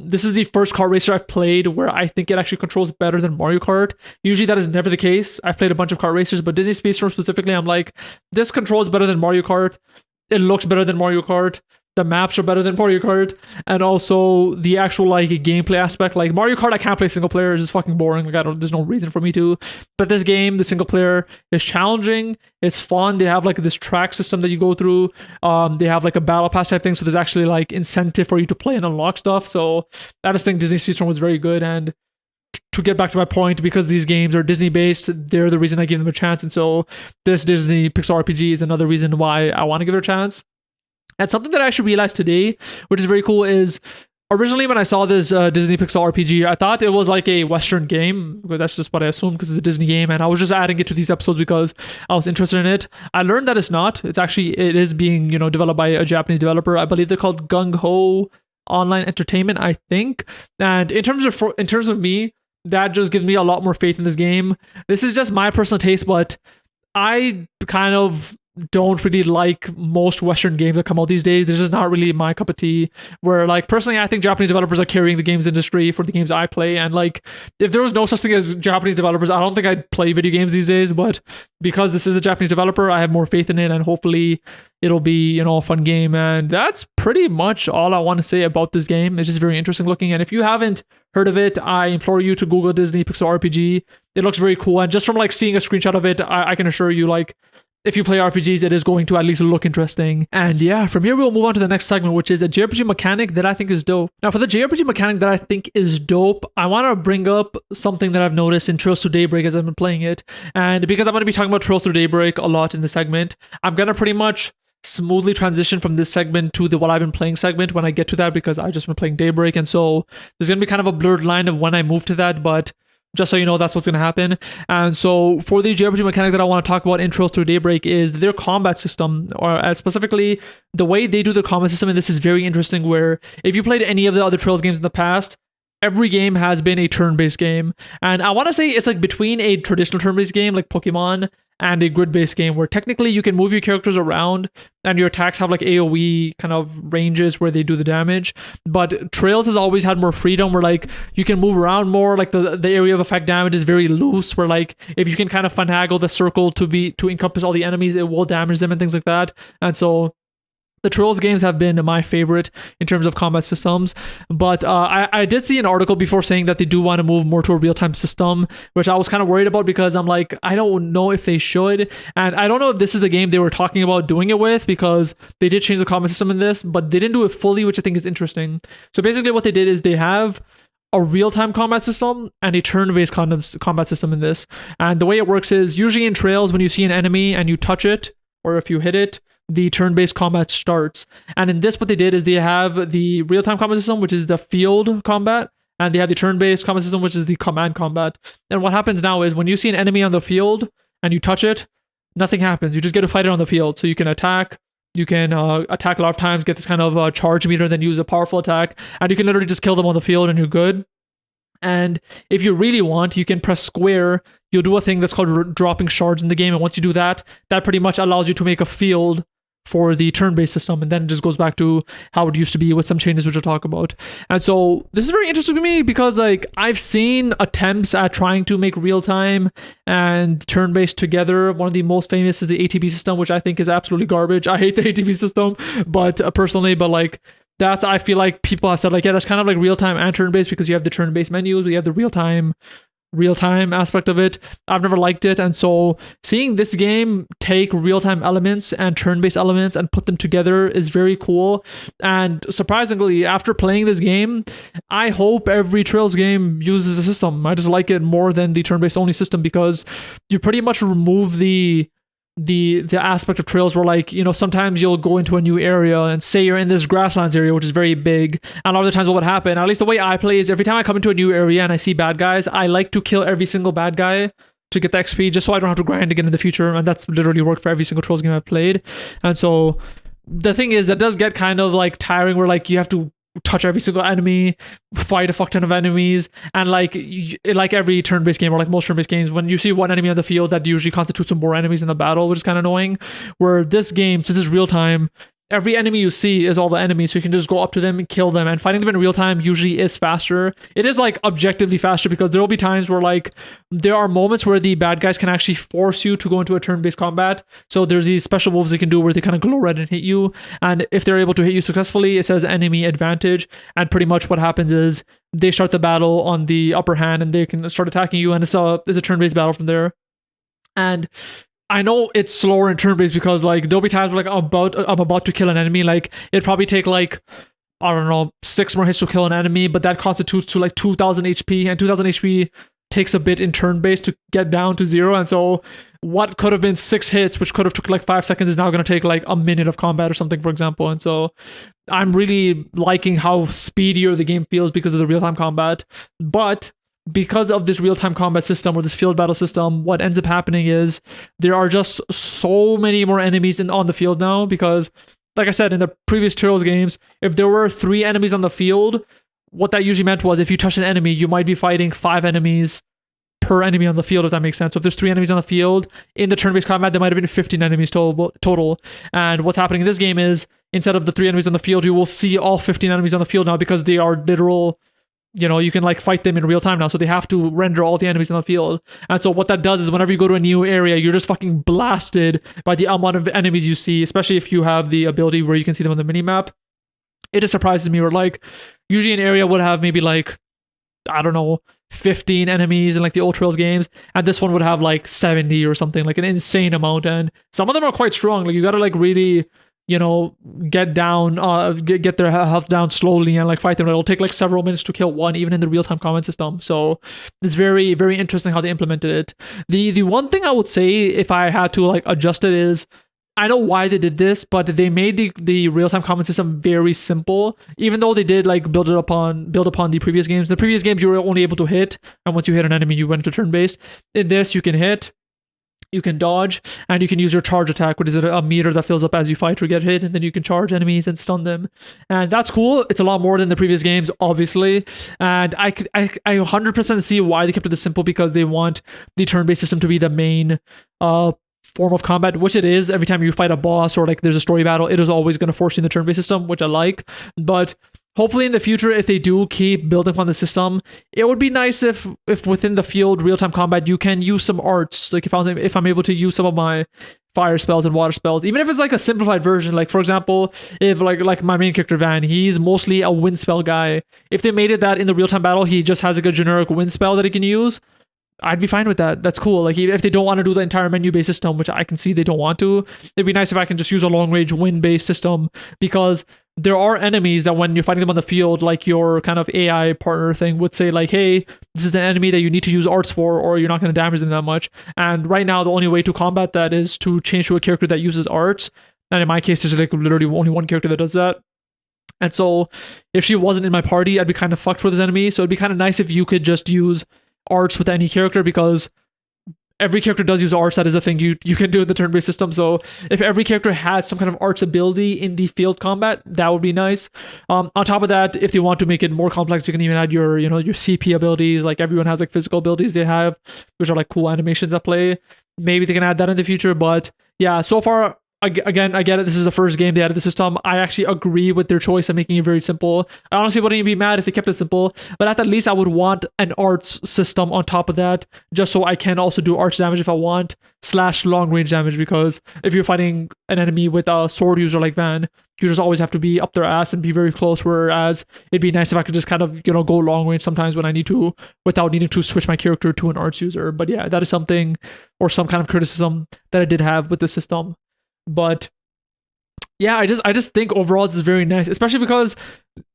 This is the first kart racer I've played where I think it actually controls better than Mario Kart. Usually that is never the case. I've played a bunch of kart racers, but Disney Speedstorm specifically, I'm like, this controls better than Mario Kart. It looks better than Mario Kart. The maps are better than Mario Kart, and also the actual like gameplay aspect. Like Mario Kart, I can't play single player; it's just fucking boring. Like there's no reason for me to. But this game, the single player, is challenging. It's fun. They have like this track system that you go through. They have like a battle pass type thing, so there's actually like incentive for you to play and unlock stuff. So I just think Disney Speedstorm was very good. And to get back to my point, because these games are Disney based, they're the reason I give them a chance. And so this Disney Pixel RPG is another reason why I want to give it a chance. And something that I actually realized today, which is very cool, is originally when I saw this Disney Pixel RPG, I thought it was like a Western game. That's just what I assumed because it's a Disney game, and I was just adding it to these episodes because I was interested in it. I learned that it's not. It is being developed by a Japanese developer. I believe they're called Gung Ho Online Entertainment, I think. And in terms of me, that just gives me a lot more faith in this game. This is just my personal taste, but I kind of don't really like most Western games that come out these days. This is not really my cup of tea. Where like personally, I think Japanese developers are carrying the games industry for the games I play. And like, if there was no such thing as Japanese developers, I don't think I'd play video games these days. But because this is a Japanese developer, I have more faith in it, and hopefully it'll be a fun game. And that's pretty much all I want to say about this game. It's just very interesting looking. And if you haven't heard of it, I implore you to Google Disney Pixel RPG. It looks very cool, and just from like seeing a screenshot of it, I can assure you, like, if you play RPGs, it is going to at least look interesting. And yeah, from here we'll move on to the next segment, which is a JRPG mechanic that I think is dope. Now, for the JRPG mechanic that I think is dope, I want to bring up something that I've noticed in Trails Through Daybreak as I've been playing it. And because I'm going to be talking about Trails Through Daybreak a lot in the segment, I'm going to pretty much smoothly transition from this segment to the what I've been playing segment when I get to that, because I've just been playing Daybreak. And so there's going to be kind of a blurred line of when I move to that, but Just so you know, that's what's going to happen. And so for the JRPG mechanic that I want to talk about in Trails Through Daybreak is their combat system, or specifically the way they do the combat system. And this is very interesting, where if you played any of the other Trails games in the past, every game has been a turn-based game. And I want to say it's like between a traditional turn-based game like Pokemon and a grid-based game, where technically you can move your characters around and your attacks have like AoE kind of ranges where they do the damage. But Trails has always had more freedom, where like you can move around more, like the area of effect damage is very loose, where like if you can kind of finagle the circle to encompass all the enemies, it will damage them and things like that. And so the Trails games have been my favorite in terms of combat systems, but I did see an article before saying that they do want to move more to a real-time system, which I was kind of worried about, because I'm like, I don't know if they should, and I don't know if this is the game they were talking about doing it with, because they did change the combat system in this, but they didn't do it fully, which I think is interesting. So basically what they did is they have a real-time combat system and a turn-based combat system in this, and the way it works is usually in Trails, when you see an enemy and you touch it, or if you hit it, the turn-based combat starts. And in this, what they did is they have the real-time combat system, which is the field combat, and they have the turn-based combat system, which is the command combat. And what happens now is when you see an enemy on the field and you touch it, nothing happens. You just get to fight it on the field. So you can attack. You can attack a lot of times, get this kind of charge meter, then use a powerful attack, and you can literally just kill them on the field and you're good. And if you really want, you can press square. You'll do a thing that's called dropping shards in the game. And once you do that, that pretty much allows you to make a field for the turn-based system, and then it just goes back to how it used to be with some changes which I'll talk about. And so this is very interesting to me, because like I've seen attempts at trying to make real-time and turn-based together. One of the most famous is the ATB system, which I think is absolutely garbage. I hate the ATB system, but personally, but like that's, I feel like people have said like, yeah, that's kind of like real-time and turn-based, because you have the turn-based menus, you have the real-time aspect of it. I've never liked it, and so seeing this game take real-time elements and turn-based elements and put them together is very cool. And surprisingly, after playing this game, I hope every Trails game uses the system. I just like it more than the turn-based only system, because you pretty much remove the aspect of Trails where, like, you know, sometimes you'll go into a new area and say you're in this grasslands area, which is very big, and a lot of the times what would happen, at least the way I play, is every time I come into a new area and I see bad guys, I like to kill every single bad guy to get the XP, just so I don't have to grind again in the future. And that's literally worked for every single Trails game I've played. And so the thing is, that does get kind of like tiring, where like you have to touch every single enemy, fight a fuck ton of enemies, and like every turn-based game, or like most turn-based games, when you see one enemy on the field, that usually constitutes some more enemies in the battle, which is kind of annoying. Where this game, since it's real time, every enemy you see is all the enemies, so you can just go up to them and kill them, and fighting them in real time usually is faster. It is like objectively faster, because there will be times where like there are moments where the bad guys can actually force you to go into a turn-based combat. So there's these special moves they can do where they kind of glow red and hit you, and if they're able to hit you successfully, it says enemy advantage, and pretty much what happens is they start the battle on the upper hand and they can start attacking you, and it's a turn-based battle from there. And I know it's slower in turn-based, because like there'll be times where like I'm about to kill an enemy, like it'd probably take like, I don't know, 6 more hits to kill an enemy, but that constitutes to like 2000 HP, and 2000 HP takes a bit in turn-based to get down to 0. And so what could have been 6 hits, which could have took like 5 seconds, is now going to take like a minute of combat or something, for example. And so I'm really liking how speedier the game feels because of the real-time combat. But because of this real-time combat system, or this field battle system, what ends up happening is there are just so many more enemies on the field now, because like I said, in the previous Trails games, if there were 3 enemies on the field, what that usually meant was if you touch an enemy, you might be fighting 5 enemies per enemy on the field, if that makes sense. So if there's 3 enemies on the field, in the turn-based combat, there might have been 15 enemies total. And what's happening in this game is, instead of the 3 enemies on the field, you will see all 15 enemies on the field now, because they are literal, you know, you can like fight them in real time now, so they have to render all the enemies on the field. And so what that does is, whenever you go to a new area, you're just fucking blasted by the amount of enemies you see, especially if you have the ability where you can see them on the minimap. It just surprises me, where like usually an area would have maybe like, I don't know, 15 enemies in like the old Trails games, and this one would have like 70 or something, like an insane amount. And some of them are quite strong, like you gotta like really, you know, get down, get their health down slowly and like fight them. It'll take like several minutes to kill one, even in the real-time combat system. So it's very, very interesting how they implemented it. The one thing I would say, if I had to like adjust it, is I know why they did this, but they made the real-time combat system very simple. Even though they did like build upon the previous games. The previous games you were only able to hit, and once you hit an enemy, you went to turn-based. In this, you can hit, you can dodge, and you can use your charge attack, which is a meter that fills up as you fight or get hit, and then you can charge enemies and stun them. And that's cool. It's a lot more than the previous games, obviously. And I 100% see why they kept it this simple, because they want the turn-based system to be the main form of combat, which it is. Every time you fight a boss or like there's a story battle, it is always going to force you in the turn-based system, which I like. But hopefully in the future, if they do keep building upon the system, it would be nice if within the field real-time combat you can use some arts. Like if I'm able to use some of my fire spells and water spells, even if it's like a simplified version. Like for example, if like my main character Van, he's mostly a wind spell guy. If they made it that in the real-time battle he just has like a generic wind spell that he can use, I'd be fine with that. That's cool. Like if they don't want to do the entire menu-based system, which I can see they don't want to, it'd be nice if I can just use a long-range wind-based system, because there are enemies that when you're fighting them on the field, like your kind of AI partner thing would say like, hey, this is an enemy that you need to use arts for, or you're not going to damage them that much. And right now, the only way to combat that is to change to a character that uses arts. And in my case, there's like literally only one character that does that. And so if she wasn't in my party, I'd be kind of fucked for this enemy. So it'd be kind of nice if you could just use arts with any character, because every character does use arts. That is a thing you can do in the turn-based system. So if every character had some kind of arts ability in the field combat, that would be nice. On top of that, if they want to make it more complex, you can even add your CP abilities. Like everyone has like physical abilities they have, which are like cool animations at play. Maybe they can add that in the future. But yeah, so far, again, I get it. This is the first game they added the system. I actually agree with their choice of making it very simple. I honestly wouldn't even be mad if they kept it simple, but at the least I would want an arts system on top of that, just so I can also do arts damage if I want, / long range damage, because if you're fighting an enemy with a sword user like Van, you just always have to be up their ass and be very close, whereas it'd be nice if I could just kind of, go long range sometimes when I need to, without needing to switch my character to an arts user. But yeah, that is something, or some kind of criticism that I did have with the system. But yeah, I just think overall this is very nice, especially because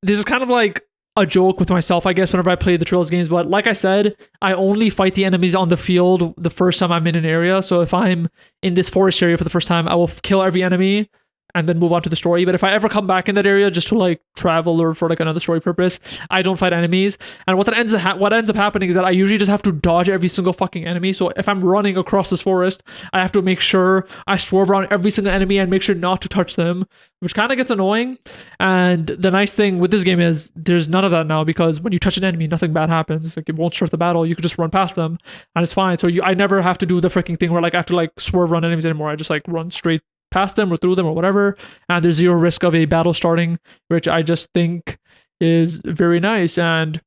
this is kind of like a joke with myself, I guess, whenever I play the Trails games. But like I said, I only fight the enemies on the field the first time I'm in an area. So if I'm in this forest area for the first time, I will kill every enemy and then move on to the story. But if I ever come back in that area just to like travel or for like another story purpose, I don't fight enemies. And what ends up happening is that I usually just have to dodge every single fucking enemy. So if I'm running across this forest, I have to make sure I swerve around every single enemy and make sure not to touch them, which kind of gets annoying. And the nice thing with this game is there's none of that now, because when you touch an enemy, nothing bad happens. Like it won't start the battle. You can just run past them and it's fine. So I never have to do the freaking thing where like I have to like swerve around enemies anymore. I just like run straight past them or through them or whatever, and there's zero risk of a battle starting, which I just think is very nice. And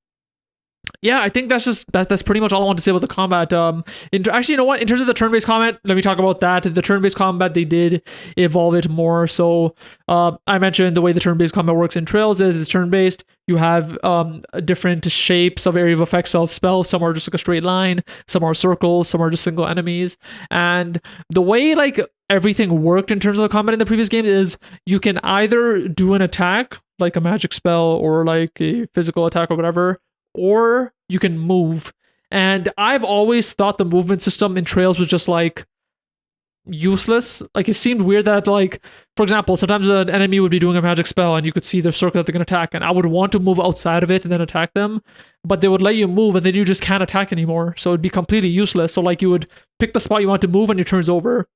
yeah, I think that's pretty much all I want to say about the combat. Actually, you know what? In terms of the turn-based combat, let me talk about that. The turn-based combat, they did evolve it more. So I mentioned the way the turn-based combat works in Trails is it's turn-based. You have different shapes of area of effects of spells. Some are just like a straight line. Some are circles. Some are just single enemies. And the way like everything worked in terms of the combat in the previous game is you can either do an attack, like a magic spell or like a physical attack or whatever, or you can move. And I've always thought the movement system in Trails was just like useless. Like it seemed weird that, like, for example, sometimes an enemy would be doing a magic spell and you could see the circle that they're going to attack, and I would want to move outside of it and then attack them, but they would let you move and then you just can't attack anymore. So it'd be completely useless. So like you would pick the spot you want to move and your turn's over.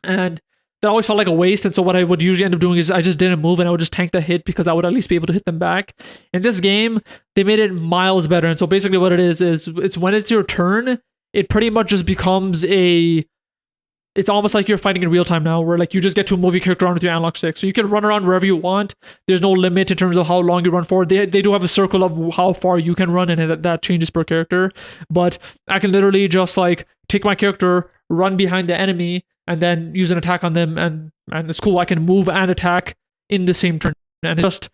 And that always felt like a waste. And so what I would usually end up doing is I just didn't move and I would just tank the hit, because I would at least be able to hit them back. In this game, they made it miles better. And so basically what it is it's when it's your turn, it pretty much just becomes it's almost like you're fighting in real time now, where like you just get to move your character around with your analog stick. So you can run around wherever you want. There's no limit in terms of how long you run for. They do have a circle of how far you can run, and that changes per character. But I can literally just like take my character, run behind the enemy, and then use an attack on them, and it's cool. I can move and attack in the same turn, and it's just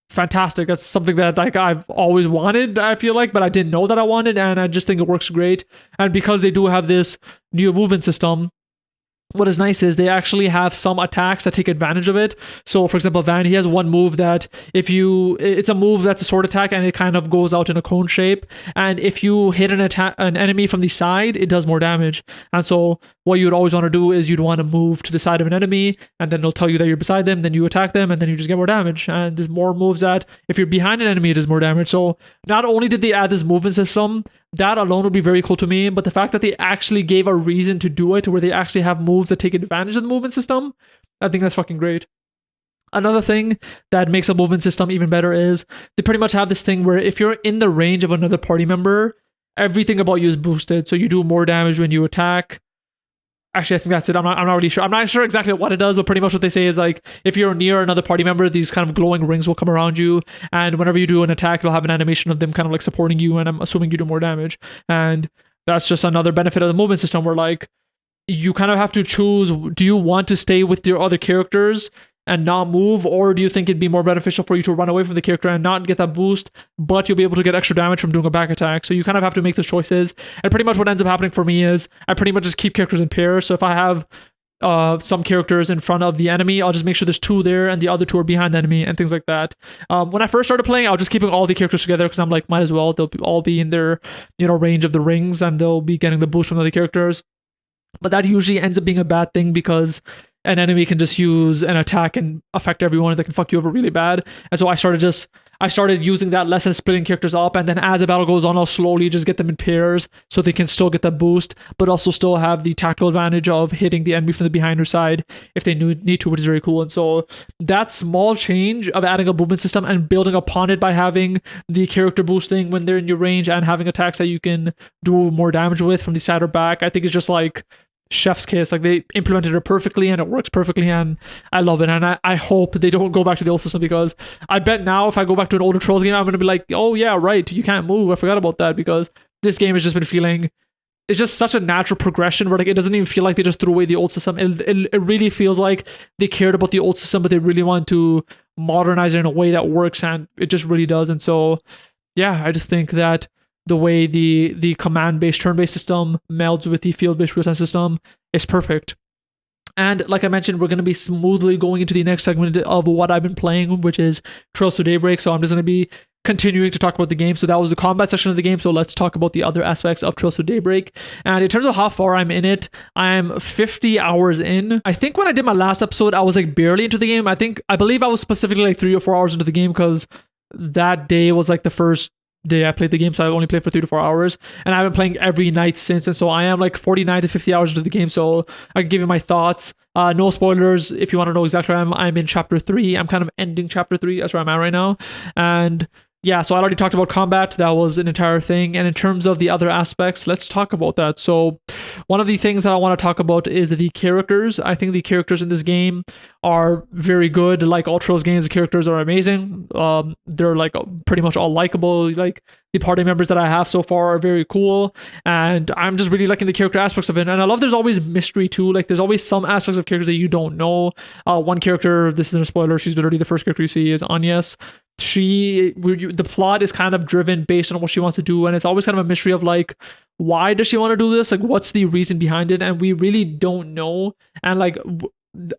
fantastic. That's something that like I've always wanted, I feel like, but I didn't know that I wanted, and I just think it works great. And because they do have this new movement system, what is nice is they actually have some attacks that take advantage of it. So for example, Van, he has one move that it's a move that's a sword attack and it kind of goes out in a cone shape. And if you hit an enemy from the side, it does more damage. And so what you'd always want to do is you'd want to move to the side of an enemy, and then it'll tell you that you're beside them, then you attack them, and then you just get more damage. And there's more moves that if you're behind an enemy, it does more damage. So not only did they add this movement system, that alone would be very cool to me, but the fact that they actually gave a reason to do it, where they actually have moves that take advantage of the movement system, I think that's fucking great. Another thing that makes a movement system even better is they pretty much have this thing where if you're in the range of another party member, everything about you is boosted. So you do more damage when you attack. Actually, I think that's it. I'm not really sure. I'm not sure exactly what it does, but pretty much what they say is like, if you're near another party member, these kind of glowing rings will come around you, and whenever you do an attack, it'll have an animation of them kind of like supporting you, and I'm assuming you do more damage. And that's just another benefit of the movement system, where like, you kind of have to choose, do you want to stay with your other characters and not move, or do you think it'd be more beneficial for you to run away from the character and not get that boost, but you'll be able to get extra damage from doing a back attack? So you kind of have to make those choices. And pretty much what ends up happening for me is I pretty much just keep characters in pairs. So if I have some characters in front of the enemy, I'll just make sure there's two there and the other two are behind the enemy and things like that. When I first started playing, I was just keeping all the characters together because I'm like, might as well. They'll all be in their range of the rings, and they'll be getting the boost from the other characters. But that usually ends up being a bad thing, because an enemy can just use an attack and affect everyone that can fuck you over really bad. And so I started using that less and splitting characters up, and then as the battle goes on, I'll slowly just get them in pairs so they can still get that boost, but also still have the tactical advantage of hitting the enemy from the behind or side if they need to, which is very cool. And so that small change of adding a movement system and building upon it by having the character boosting when they're in your range and having attacks that you can do more damage with from the side or back, I think is just like chef's kiss. Like, they implemented it perfectly and it works perfectly, and I love it. And I hope they don't go back to the old system, because I bet now if I go back to an older Trails game, I'm going to be like, oh yeah, right, you can't move, I forgot about that, because this game has just been feeling, it's just such a natural progression where like it doesn't even feel like they just threw away the old system. It really feels like they cared about the old system, but they really want to modernize it in a way that works, and it just really does. And so yeah, I just think that the way the command-based, turn-based system melds with the field-based real-time system is perfect. And like I mentioned, we're going to be smoothly going into the next segment of what I've been playing, which is Trails Through Daybreak. So I'm just going to be continuing to talk about the game. So that was the combat section of the game. So let's talk about the other aspects of Trails Through Daybreak. And in terms of how far I'm in it, I'm 50 hours in. I think when I did my last episode, I was like barely into the game. I believe I was specifically like 3 or 4 hours into the game, because that day was like the first day I played the game, so I only played for 3 to 4 hours, and I've been playing every night since. And so I am like 49 to 50 hours into the game, so I can give you my thoughts. No spoilers if you want to know exactly where I'm in chapter 3. I'm kind of ending chapter 3. That's where I'm at right now. And yeah, so I already talked about combat. That was an entire thing. And in terms of the other aspects, let's talk about that. So one of the things that I want to talk about is the characters. I think the characters in this game are very good. Like all Trails games, the characters are amazing. They're like pretty much all likable. Like the party members that I have so far are very cool. And I'm just really liking the character aspects of it. And I love there's always mystery too. Like there's always some aspects of characters that you don't know. One character, this isn't a spoiler, she's literally the first character you see, is Agnes. The plot is kind of driven based on what she wants to do, and it's always kind of a mystery of like, why does she want to do this? Like, what's the reason behind it? And we really don't know. And like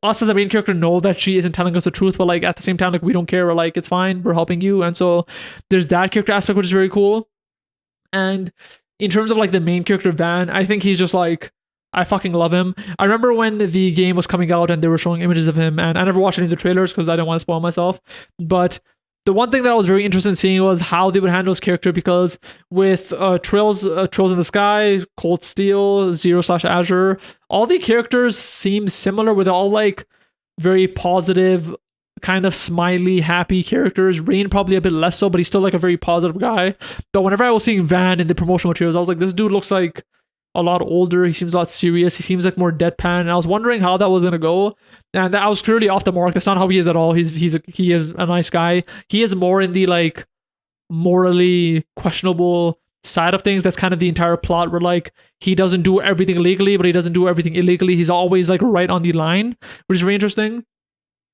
us as a main character know that she isn't telling us the truth, but like at the same time, like we don't care. We're like, it's fine, we're helping you. And so there's that character aspect, which is very cool. And in terms of like the main character Van, I think he's just like, I fucking love him. I remember when the game was coming out and they were showing images of him, and I never watched any of the trailers because I didn't want to spoil myself, but the one thing that I was very interested in seeing was how they would handle his character, because with Trails in the Sky, Cold Steel, Zero/Azure, all the characters seem similar, where they're all like very positive, kind of smiley, happy characters. Rain probably a bit less so, but he's still like a very positive guy. But whenever I was seeing Van in the promotional materials, I was like, this dude looks like a lot older. He seems a lot serious. He seems like more deadpan. And I was wondering how that was gonna go. And I was clearly off the mark. That's not how he is at all. He is a nice guy. He is more in the like morally questionable side of things. That's kind of the entire plot, where like he doesn't do everything legally, but he doesn't do everything illegally. He's always like right on the line, which is very interesting.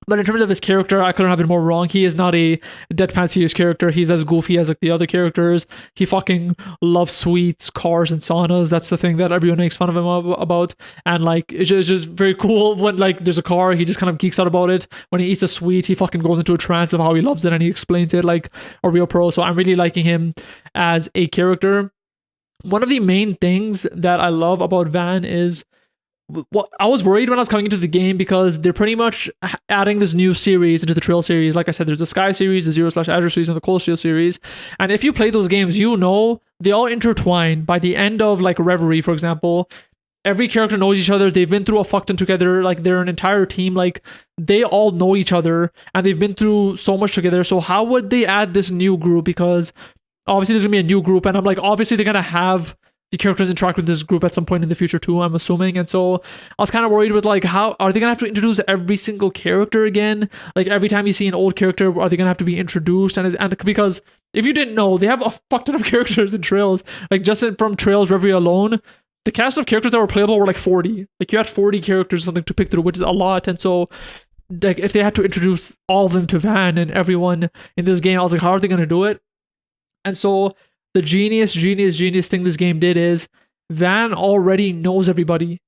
But in terms of his character, I couldn't have been more wrong. He is not a deadpan serious character. He's as goofy as like the other characters. He fucking loves sweets, cars, and saunas. That's the thing that everyone makes fun of him about. And like, it's just very cool when like there's a car, he just kind of geeks out about it. When he eats a sweet, he fucking goes into a trance of how he loves it and he explains it like a real pro. So I'm really liking him as a character. One of the main things that I love about Van is, well, I was worried when I was coming into the game because they're pretty much adding this new series into the Trail series. Like I said, there's the Sky series, the Zero/Azure series, and the Cold Steel series. And if you play those games, you know they all intertwine. By the end of like Reverie, for example, every character knows each other. They've been through a fuck ton together. Like they're an entire team. Like they all know each other and they've been through so much together. So how would they add this new group? Because obviously there's gonna be a new group, and I'm like, obviously they're gonna have the characters interact with this group at some point in the future too, I'm assuming. And so I was kind of worried with like, how are they gonna have to introduce every single character again? Like every time you see an old character, are they gonna have to be introduced? And because if you didn't know, they have a fuck ton of characters in Trails. Like just from Trails Reverie alone, the cast of characters that were playable were like 40. Like you had 40 characters or something to pick through, which is a lot. And so like if they had to introduce all of them to Van and everyone in this game, I was like, how are they gonna do it? And so the genius thing this game did is Van already knows everybody.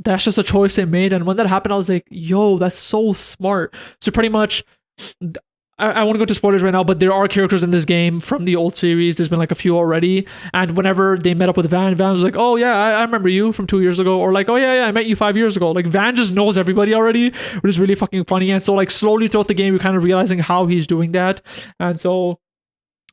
That's just a choice they made. And when that happened, I was like, yo, that's so smart. So pretty much, I won't go to spoilers right now, but there are characters in this game from the old series. There's been like a few already. And whenever they met up with Van was like, oh yeah, I remember you from 2 years ago. Or like, oh yeah, I met you 5 years ago. Like Van just knows everybody already, which is really fucking funny. And so like slowly throughout the game, you're kind of realizing how he's doing that. And so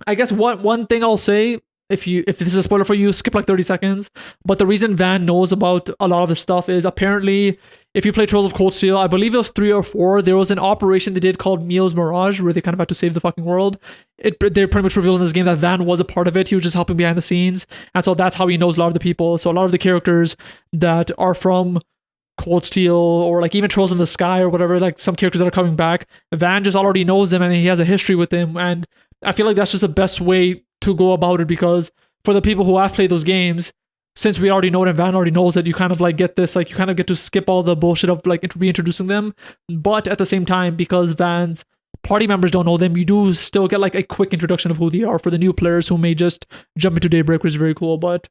I guess one thing I'll say, if this is a spoiler for you, skip like 30 seconds. But the reason Van knows about a lot of this stuff is apparently, if you play Trails of Cold Steel, I believe it was 3 or 4, there was an operation they did called Mio's Mirage, where they kind of had to save the fucking world. They're pretty much revealed in this game that Van was a part of it. He was just helping behind the scenes. And so that's how he knows a lot of the people. So a lot of the characters that are from Cold Steel or like even Trails in the Sky or whatever, like some characters that are coming back, Van just already knows them and he has a history with them. And I feel like that's just the best way to go about it, because for the people who have played those games, since we already know it and Van already knows it, you kind of like get this, like you kind of get to skip all the bullshit of like reintroducing them. But at the same time, because Van's party members don't know them, you do still get like a quick introduction of who they are for the new players who may just jump into Daybreak, which is very cool. But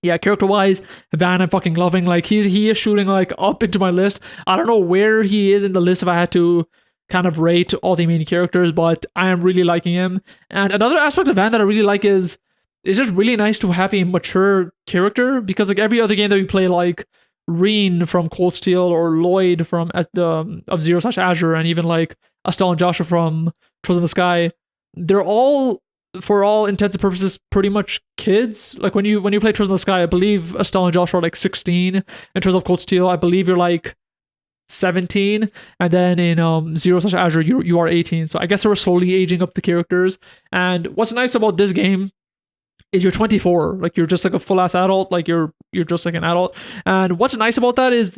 yeah, character wise, Van I'm fucking loving. Like he is shooting like up into my list. I don't know where he is in the list if I had to kind of rate all the main characters, but I am really liking him. And another aspect of Van that I really like is it's just really nice to have a mature character, because like every other game that we play, like Reen from Cold Steel or Lloyd from of Zero/Azure, and even like Estelle and Joshua from Trails in the Sky, they're all, for all intents and purposes, pretty much kids. Like when you play Trails in the Sky, I believe Estelle and Joshua are like 16. In Trails of Cold Steel, I believe you're like 17, and then in Zero/Azure you are 18. So I guess they were slowly aging up the characters. And what's nice about this game is you're 24, like you're just like a full ass adult, like you're just like an adult. And what's nice about that is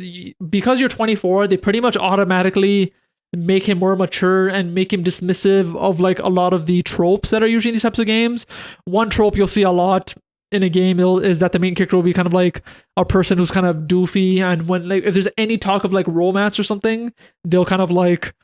because you're 24, they pretty much automatically make him more mature and make him dismissive of like a lot of the tropes that are usually in these types of games. One trope you'll see a lot in a game is that the main character will be kind of like a person who's kind of doofy, and when like if there's any talk of like romance or something, they'll kind of like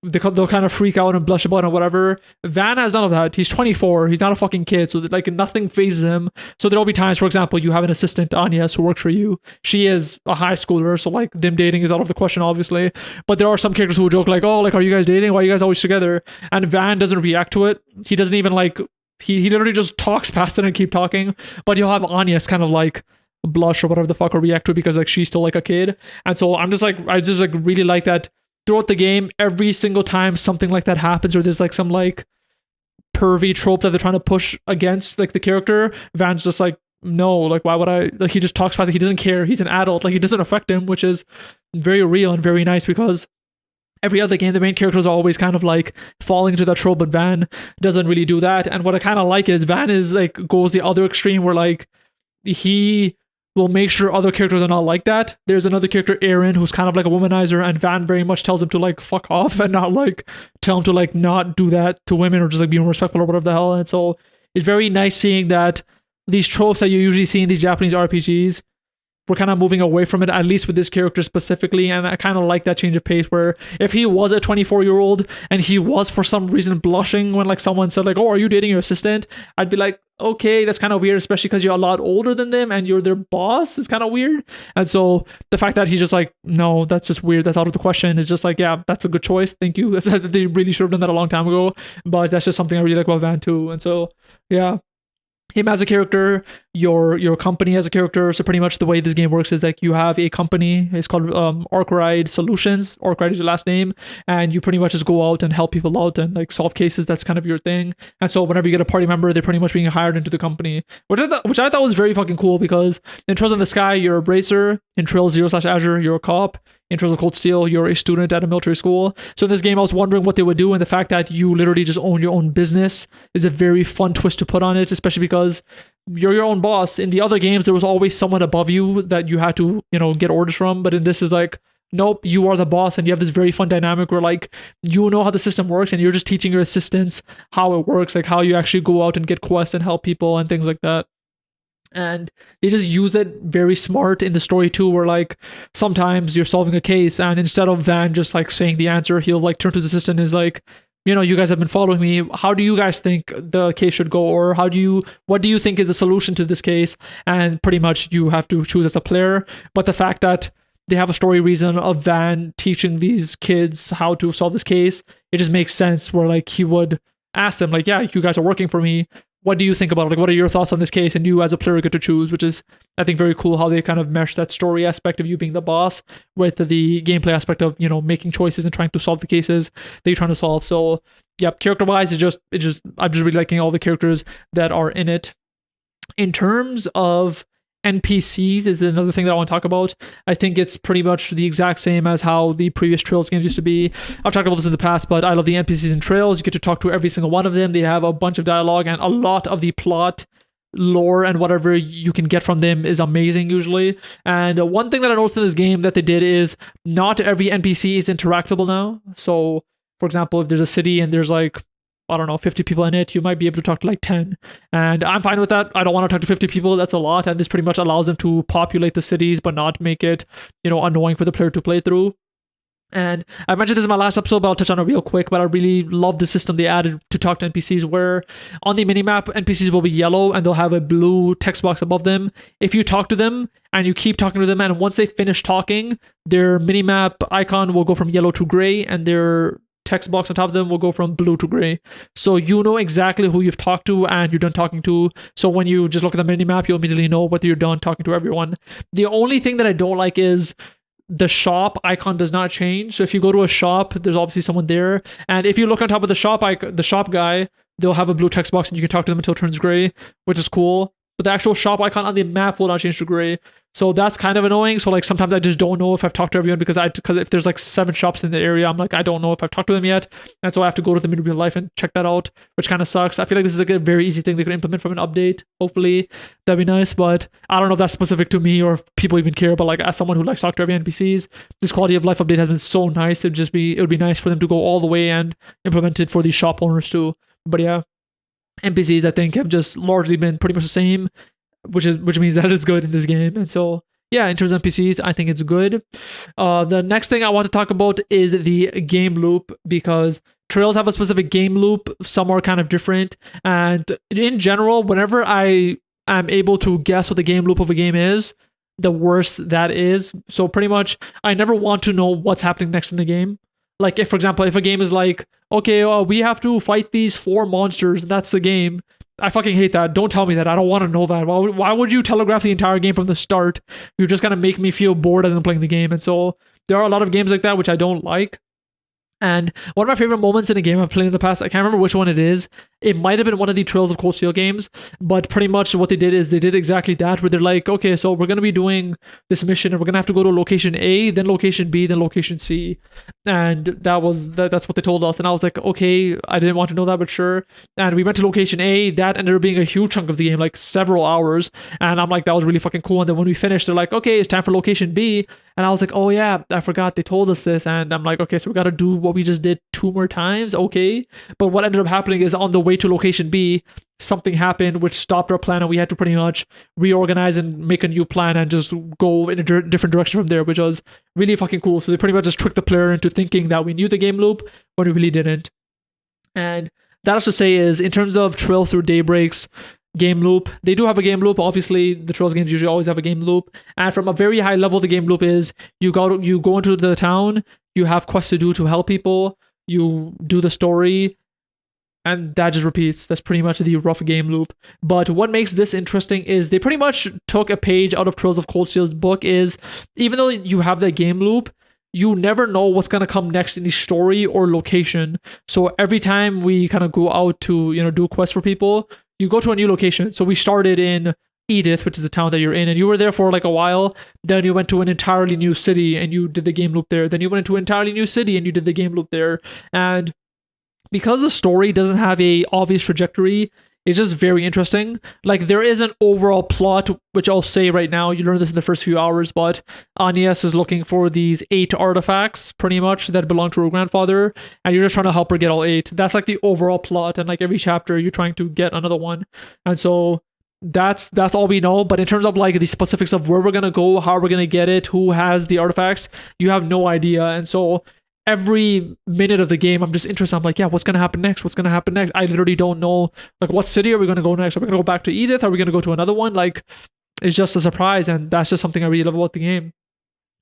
they'll kind of freak out and blush about it or whatever. Van has none of that. He's 24. He's not a fucking kid, so like nothing phases him. So there'll be times, for example, you have an assistant, Agnes, who works for you. She is a high schooler, so like them dating is out of the question, obviously. But there are some characters who will joke like, "Oh, like are you guys dating? Why are you guys always together?" And Van doesn't react to it. He doesn't even like. He literally just talks past it and keep talking. But you'll have Agnes kind of like blush or whatever the fuck, or react to it because like she's still like a kid. And so I just like really like that throughout the game. Every single time something like that happens, or there's like some like pervy trope that they're trying to push against like the character, Van's just like, no, like why would I? Like he just talks past it. He doesn't care. He's an adult. Like it doesn't affect him, which is very real and very nice, because every other game, the main character is always kind of like falling into that trope, but Van doesn't really do that. And what I kind of like is Van is like goes the other extreme, where like he will make sure other characters are not like that. There's another character, Aaron, who's kind of like a womanizer, and Van very much tells him to like fuck off and not like tell him to like not do that to women, or just like be more respectful or whatever the hell. And so it's very nice seeing that these tropes that you usually see in these Japanese RPGs, we're kind of moving away from it, at least with this character specifically. And I kind of like that change of pace, where if he was a 24-year-old and he was for some reason blushing when like someone said like, oh, are you dating your assistant? I'd be like, okay, that's kind of weird, especially because you're a lot older than them and you're their boss is kind of weird. And so the fact that he's just like, no, that's just weird, that's out of the question, is just like, yeah, that's a good choice, thank you. They really should have done that a long time ago, but that's just something I really like about Van too. And so yeah, him as a character, your company as a character. So pretty much the way this game works is like you have a company, it's called Arkwright Solutions. Arkwright is your last name, and you pretty much just go out and help people out and like solve cases. That's kind of your thing. And so whenever you get a party member, they're pretty much being hired into the company, which I thought was very fucking cool, because in Trails in the Sky, you're a bracer. In Trails 0/Azure, you're a cop. In Trails of Cold Steel, you're a student at a military school. So in this game, I was wondering what they would do, and the fact that you literally just own your own business is a very fun twist to put on it, especially because you're your own boss. In the other games, there was always someone above you that you had to, get orders from. But in this is like, nope, you are the boss, and you have this very fun dynamic where like you know how the system works, and you're just teaching your assistants how it works, like how you actually go out and get quests and help people and things like that. And they just use it very smart in the story too, where like sometimes you're solving a case, and instead of Van just like saying the answer, he'll like turn to the assistant and is like, you guys have been following me, how do you guys think the case should go, or what do you think is a solution to this case? And pretty much you have to choose as a player. But the fact that they have a story reason of Van teaching these kids how to solve this case, it just makes sense, where like he would ask them like, yeah, you guys are working for me, what do you think about it? Like, what are your thoughts on this case? And you as a player get to choose, which is, I think, very cool how they kind of mesh that story aspect of you being the boss with the gameplay aspect of, making choices and trying to solve the cases that you're trying to solve. So yeah, character-wise, I'm just really liking all the characters that are in it. In terms of NPCs is another thing that I want to talk about. I think it's pretty much the exact same as how the previous Trails games used to be. I've talked about this in the past, but I love the NPCs in Trails. You get to talk to every single one of them. They have a bunch of dialogue, and a lot of the plot, lore, and whatever you can get from them is amazing usually. And one thing that I noticed in this game that they did is not every NPC is interactable now. So, for example, if there's a city and there's like, I don't know, 50 people in it, you might be able to talk to like 10. And I'm fine with that. I don't want to talk to 50 people. That's a lot. And this pretty much allows them to populate the cities, but not make it, annoying for the player to play through. And I mentioned this in my last episode, but I'll touch on it real quick. But I really love the system they added to talk to NPCs, where on the minimap, NPCs will be yellow and they'll have a blue text box above them. If you talk to them and you keep talking to them, and once they finish talking, their minimap icon will go from yellow to gray, and their text box on top of them will go from blue to gray. So you know exactly who you've talked to and you're done talking to. So when you just look at the minimap, you'll immediately know whether you're done talking to everyone. The only thing that I don't like is the shop icon does not change. So if you go to a shop, there's obviously someone there. And if you look on top of the shop guy, they'll have a blue text box and you can talk to them until it turns gray, which is cool. But the actual shop icon on the map will not change to gray. So that's kind of annoying. So like sometimes I just don't know if I've talked to everyone, because if there's like 7 shops in the area, I'm like, I don't know if I've talked to them yet. And so I have to go to them in real life and check that out, which kind of sucks. I feel like this is like a very easy thing they could implement from an update. Hopefully that'd be nice, but I don't know if that's specific to me or if people even care. But like, as someone who likes to talk to every NPCs, this quality of life update has been so nice. It would be nice for them to go all the way and implement it for these shop owners too. But yeah, NPCs I think have just largely been pretty much the same, which means that it's good in this game. And so yeah, in terms of NPCs, I think it's good. The next thing I want to talk about is the game loop, because Trails have a specific game loop. Some are kind of different. And in general, whenever I am able to guess what the game loop of a game is, the worse that is. So pretty much, I never want to know what's happening next in the game. Like, if, for example, if a game is like, okay, we have to fight these 4 monsters, and that's the game, I fucking hate that. Don't tell me that. I don't want to know that. Why would you telegraph the entire game from the start? You're just going to make me feel bored as I'm playing the game. And so there are a lot of games like that, which I don't like. And one of my favorite moments in a game I've played in the past, I can't remember which one it is. It might have been one of the Trails of Cold Steel games, but pretty much what they did is they did exactly that, where they're like, okay, so we're going to be doing this mission and we're going to have to go to location A, then location B, then location C. And that's what they told us. And I was like, okay, I didn't want to know that, but sure. And we went to location A. That ended up being a huge chunk of the game, like several hours. And I'm like, that was really fucking cool. And then when we finished, they're like, okay, it's time for location B. And I was like, oh yeah, I forgot they told us this. And I'm like, okay, so we got to do what we just did 2 more times. Okay. But what ended up happening is on the way way to location B, something happened which stopped our plan, and we had to pretty much reorganize and make a new plan and just go in a different direction from there, which was really fucking cool. So they pretty much just tricked the player into thinking that we knew the game loop when we really didn't. And that also say is, in terms of Trails Through Daybreak's game loop, they do have a game loop. Obviously, the Trails games usually always have a game loop. And from a very high level, the game loop is you go into the town, you have quests to do to help people, you do the story, and that just repeats. That's pretty much the rough game loop. But what makes this interesting is they pretty much took a page out of Trails of Cold Steel's book. Is even though you have that game loop, you never know what's going to come next in the story or location. So every time we kind of go out to, do quests for people, you go to a new location. So we started in Edith, which is the town that you're in, and you were there for like a while. Then you went to an entirely new city and you did the game loop there. Then you went into an entirely new city and you did the game loop there. And because the story doesn't have a obvious trajectory, it's just very interesting. Like, there is an overall plot, which I'll say right now, you learn this in the first few hours, but Agnes is looking for these 8 artifacts, pretty much, that belong to her grandfather, and you're just trying to help her get all 8. That's like the overall plot, and like every chapter, you're trying to get another one. And so that's all we know. But in terms of like the specifics of where we're gonna go, how we're gonna get it, who has the artifacts, you have no idea. And so every minute of the game, I'm just interested. I'm like, yeah, what's gonna happen next? What's gonna happen next? I literally don't know. Like, what city are we gonna go next? Are we gonna go back to Edith? Are we gonna go to another one? Like, it's just a surprise, and that's just something I really love about the game.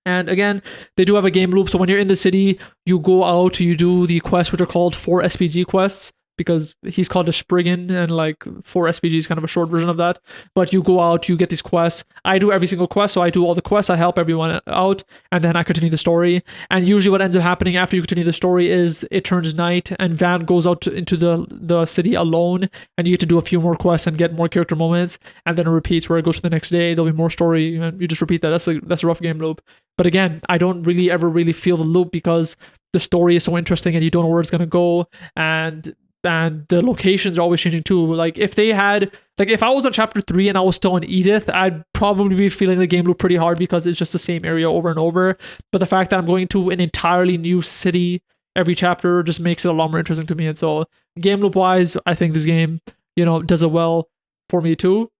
And again, they do have a game loop. So when you're in the city, you go out, you do the quests, which are called 4 SPG quests, because he's called a Spriggan, and like 4 SPG is kind of a short version of that. But you go out, you get these quests. I do every single quest, so I do all the quests, I help everyone out, and then I continue the story. And usually what ends up happening after you continue the story is it turns night, and Van goes out into the city alone, and you get to do a few more quests and get more character moments, and then it repeats where it goes to the next day. There'll be more story, and you just repeat that. That's a rough game loop. But again, I don't really ever really feel the loop, because the story is so interesting and you don't know where it's going to go, and the locations are always changing too. Like, if I was on chapter 3 and I was still in Edith, I'd probably be feeling the game loop pretty hard, because it's just the same area over and over. But the fact that I'm going to an entirely new city every chapter just makes it a lot more interesting to me. And so game loop wise, I think this game, does it well for me too.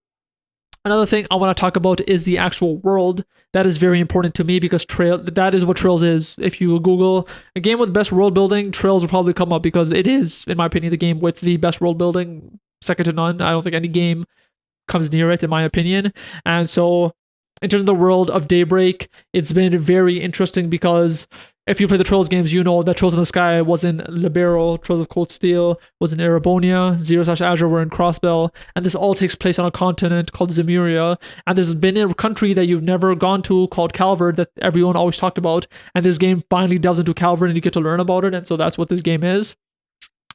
Another thing I want to talk about is the actual world. That is very important to me, because that is what Trails is. If you Google a game with best world building, Trails will probably come up, because it is, in my opinion, the game with the best world building, second to none. I don't think any game comes near it, in my opinion. And so in terms of the world of Daybreak, it's been very interesting, because if you play the Trails games, you know that Trails in the Sky was in Libero, Trails of Cold Steel was in Erebonia, Zero/Azure were in Crossbell, and this all takes place on a continent called Zemuria. And there's been a country that you've never gone to called Calvard that everyone always talked about, and this game finally delves into Calvard and you get to learn about it. And so that's what this game is.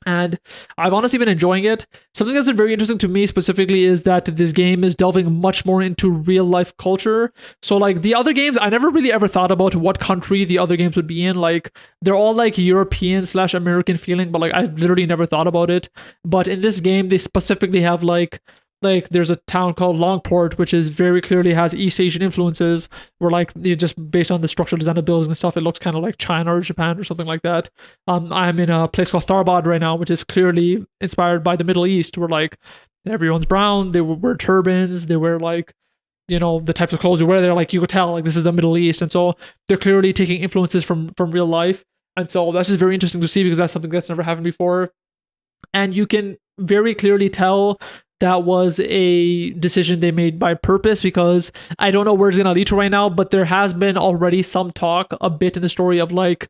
And I've honestly been enjoying it. Something that's been very interesting to me specifically is that this game is delving much more into real life culture. So like the other games, I never really ever thought about what country the other games would be in. Like, they're all like European/American feeling, but like I've literally never thought about it. But in this game, they specifically have like there's a town called Longport, which is very clearly has East Asian influences, where like just based on the structural design of buildings and stuff, it looks kind of like China or Japan or something like that. I'm in a place called Tharbad right now, which is clearly inspired by the Middle East, where like everyone's brown, they wear turbans, they wear like, the types of clothes you wear there, like you could tell like this is the Middle East. And so they're clearly taking influences from real life. And so that's just very interesting to see, because that's something that's never happened before. And you can very clearly tell that was a decision they made by purpose, because I don't know where it's going to lead to right now, but there has been already some talk a bit in the story of like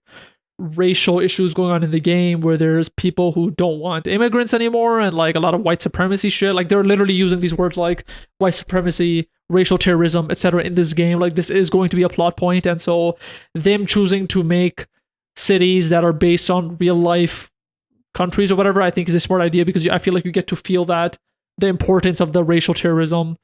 racial issues going on in the game, where there's people who don't want immigrants anymore, and like a lot of white supremacy shit. Like, they're literally using these words like white supremacy, racial terrorism, etc. in this game. Like, this is going to be a plot point. And so them choosing to make cities that are based on real life countries or whatever, I think is a smart idea, because I feel like you get to feel that the importance of the racial terrorism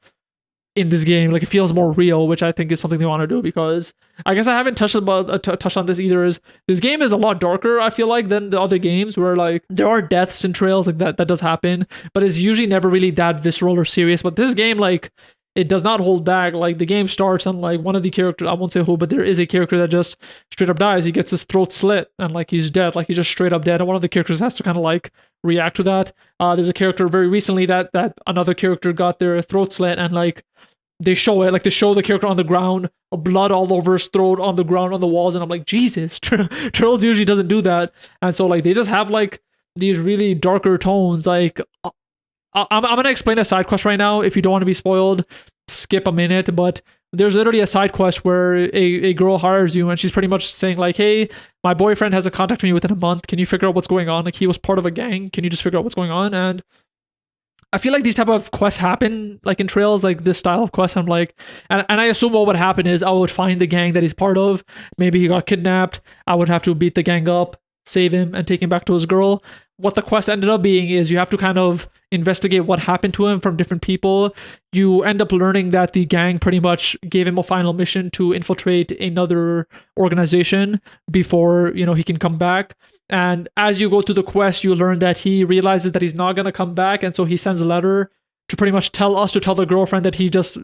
in this game. Like, it feels more real, which I think is something they want to do, because I guess I haven't touched on this either, is this game is a lot darker, I feel like, than the other games, where like there are deaths in Trails, like that does happen, but it's usually never really that visceral or serious. But this game, like, it does not hold back. Like the game starts and like one of the characters, I won't say who, but there is a character that just straight up dies. He gets his throat slit and like he's dead. Like he's just straight up dead. And one of the characters has to kind of like react to that. There's a character very recently that another character got their throat slit, and like they show it, like they show the character on the ground, blood all over his throat, on the ground, on the walls, and I'm like, Jesus, Trails usually doesn't do that. And so like they just have like these really darker tones. Like I'm gonna explain a side quest right now. If you don't want to be spoiled, skip a minute. But there's literally a side quest where a girl hires you, and she's pretty much saying like, hey, my boyfriend hasn't contacted me within a month. Can you figure out what's going on? Like he was part of a gang. Can you just figure out what's going on? And I feel like these type of quests happen like in Trails, like this style of quest. I'm like, and I assume what would happen is I would find the gang that he's part of. Maybe he got kidnapped. I would have to beat the gang up, save him, and take him back to his girl. What the quest ended up being is you have to kind of investigate what happened to him from different people. You end up learning that the gang pretty much gave him a final mission to infiltrate another organization before, you know, he can come back. And as you go through the quest, you learn that he realizes that he's not going to come back. And so he sends a letter to pretty much tell the girlfriend that he just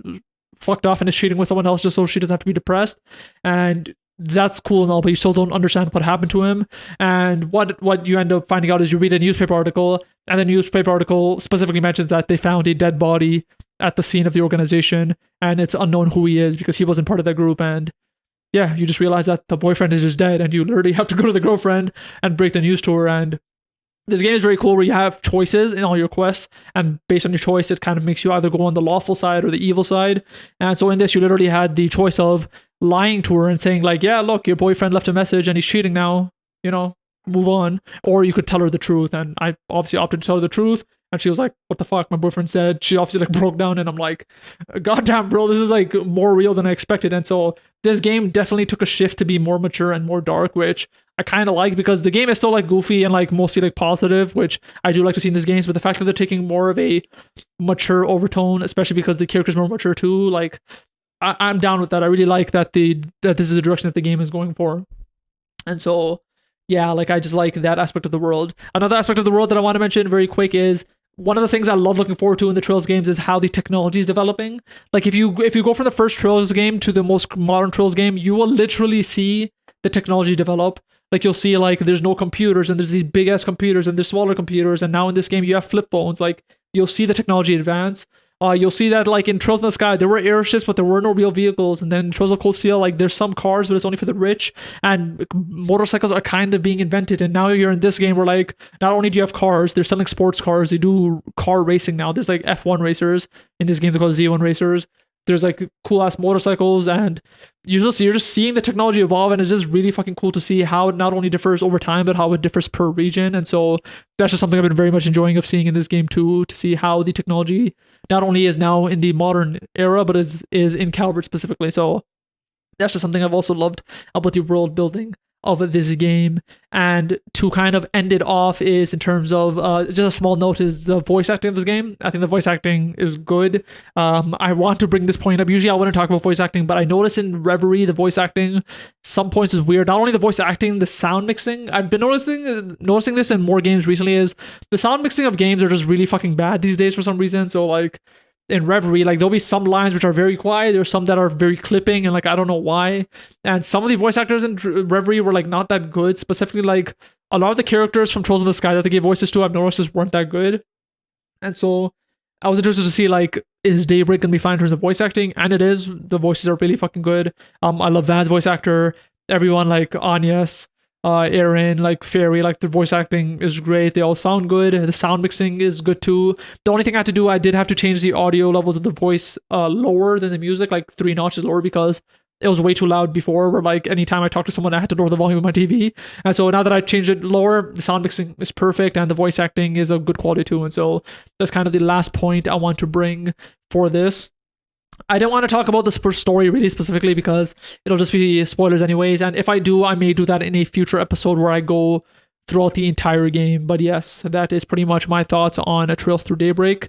fucked off and is cheating with someone else just so she doesn't have to be depressed. And that's cool and all, but you still don't understand what happened to him. And what you end up finding out is you read a newspaper article, and the newspaper article specifically mentions that they found a dead body at the scene of the organization, and it's unknown who he is because he wasn't part of that group. And yeah, you just realize that the boyfriend is just dead, and you literally have to go to the girlfriend and break the news to her. And this game is very cool where you have choices in all your quests, and based on your choice, it kind of makes you either go on the lawful side or the evil side. And so in this, you literally had the choice of lying to her and saying like, yeah, look, your boyfriend left a message and he's cheating now, you know, move on. Or you could tell her the truth. And I obviously opted to tell her the truth. And she was like, what the fuck? My boyfriend said. She obviously like broke down, and I'm like, goddamn, bro, this is like more real than I expected. And so this game definitely took a shift to be more mature and more dark, which I kind of like, because the game is still like goofy and like mostly like positive, which I do like to see in these games. But the fact that they're taking more of a mature overtone, especially because the character's more mature too, like I'm down with that. I really like that that this is the direction that the game is going for. And so yeah, like I just like that aspect of the world. Another aspect of the world that I want to mention very quick is one of the things I love looking forward to in the Trails games is how the technology is developing. Like if you go from the first Trails game to the most modern Trails game, you will literally see the technology develop. Like you'll see like there's no computers, and there's these big ass computers, and there's smaller computers, and now in this game you have flip phones. Like you'll see the technology advance. You'll see that like in Trails in the Sky, there were airships, but there were no real vehicles. And then in Trails of Cold Steel, like there's some cars, but it's only for the rich. And motorcycles are kind of being invented. And now you're in this game where like, not only do you have cars, they're selling sports cars. They do car racing now. There's like F1 racers in this game. They're called Z1 racers. There's like cool ass motorcycles, and you're just seeing the technology evolve, and it's just really fucking cool to see how it not only differs over time, but how it differs per region. And so that's just something I've been very much enjoying of seeing in this game too, to see how the technology not only is now in the modern era, but is in Calvert specifically. So that's just something I've also loved about the world building of this game. And to kind of end it off is in terms of just a small note is the voice acting of this game. I think the voice acting is good. I want to bring this point up. Usually I wouldn't talk about voice acting, but I noticed in Reverie the voice acting some points is weird. Not only the voice acting, the sound mixing. I've been noticing this in more games recently, is the sound mixing of games are just really fucking bad these days for some reason. So like in Reverie, like there'll be some lines which are very quiet, there's some that are very clipping, and like I don't know why. And some of the voice actors in Reverie were like not that good. Specifically, like a lot of the characters from Trails in the Sky that they gave voices to, I've noticed just weren't that good. And so I was interested to see like, is Daybreak gonna be fine in terms of voice acting? And it is. The voices are really fucking good. I love Van's voice actor. Everyone like Agnes, Aaron, like Fairy, like the voice acting is great. They all sound good. The sound mixing is good too. The only thing I had to do, I did have to change the audio levels of the voice lower than the music, like 3 notches lower, because it was way too loud before, where like anytime I talked to someone I had to lower the volume of my TV. And so now that I changed it lower, the sound mixing is perfect and the voice acting is of good quality too. And so that's kind of the last point I want to bring for this. I didn't want to talk about the story really specifically because it'll just be spoilers anyways. And if I do, I may do that in a future episode where I go throughout the entire game. But yes, that is pretty much my thoughts on Trails Through Daybreak.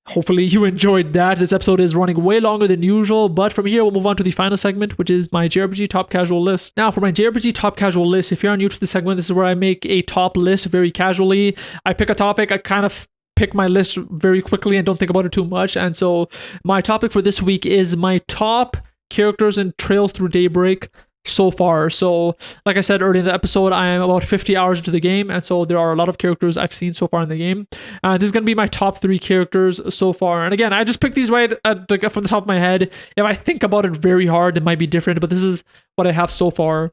Hopefully you enjoyed that. This episode is running way longer than usual, but from here we'll move on to the final segment, which is my JRPG Top Casual list. Now for my JRPG Top Casual list, if you're new to the segment, this is where I make a top list very casually. I pick a topic, I kind of pick my list very quickly and don't think about it too much. And so my topic for this week is my top characters in Trails Through Daybreak so far. So like I said earlier in the episode, I am about 50 hours into the game, and so there are a lot of characters I've seen so far in the game. This is going to be my top 3 characters so far, and again, I just picked these right from the top of my head. If I think about it very hard, it might be different, but this is what I have so far.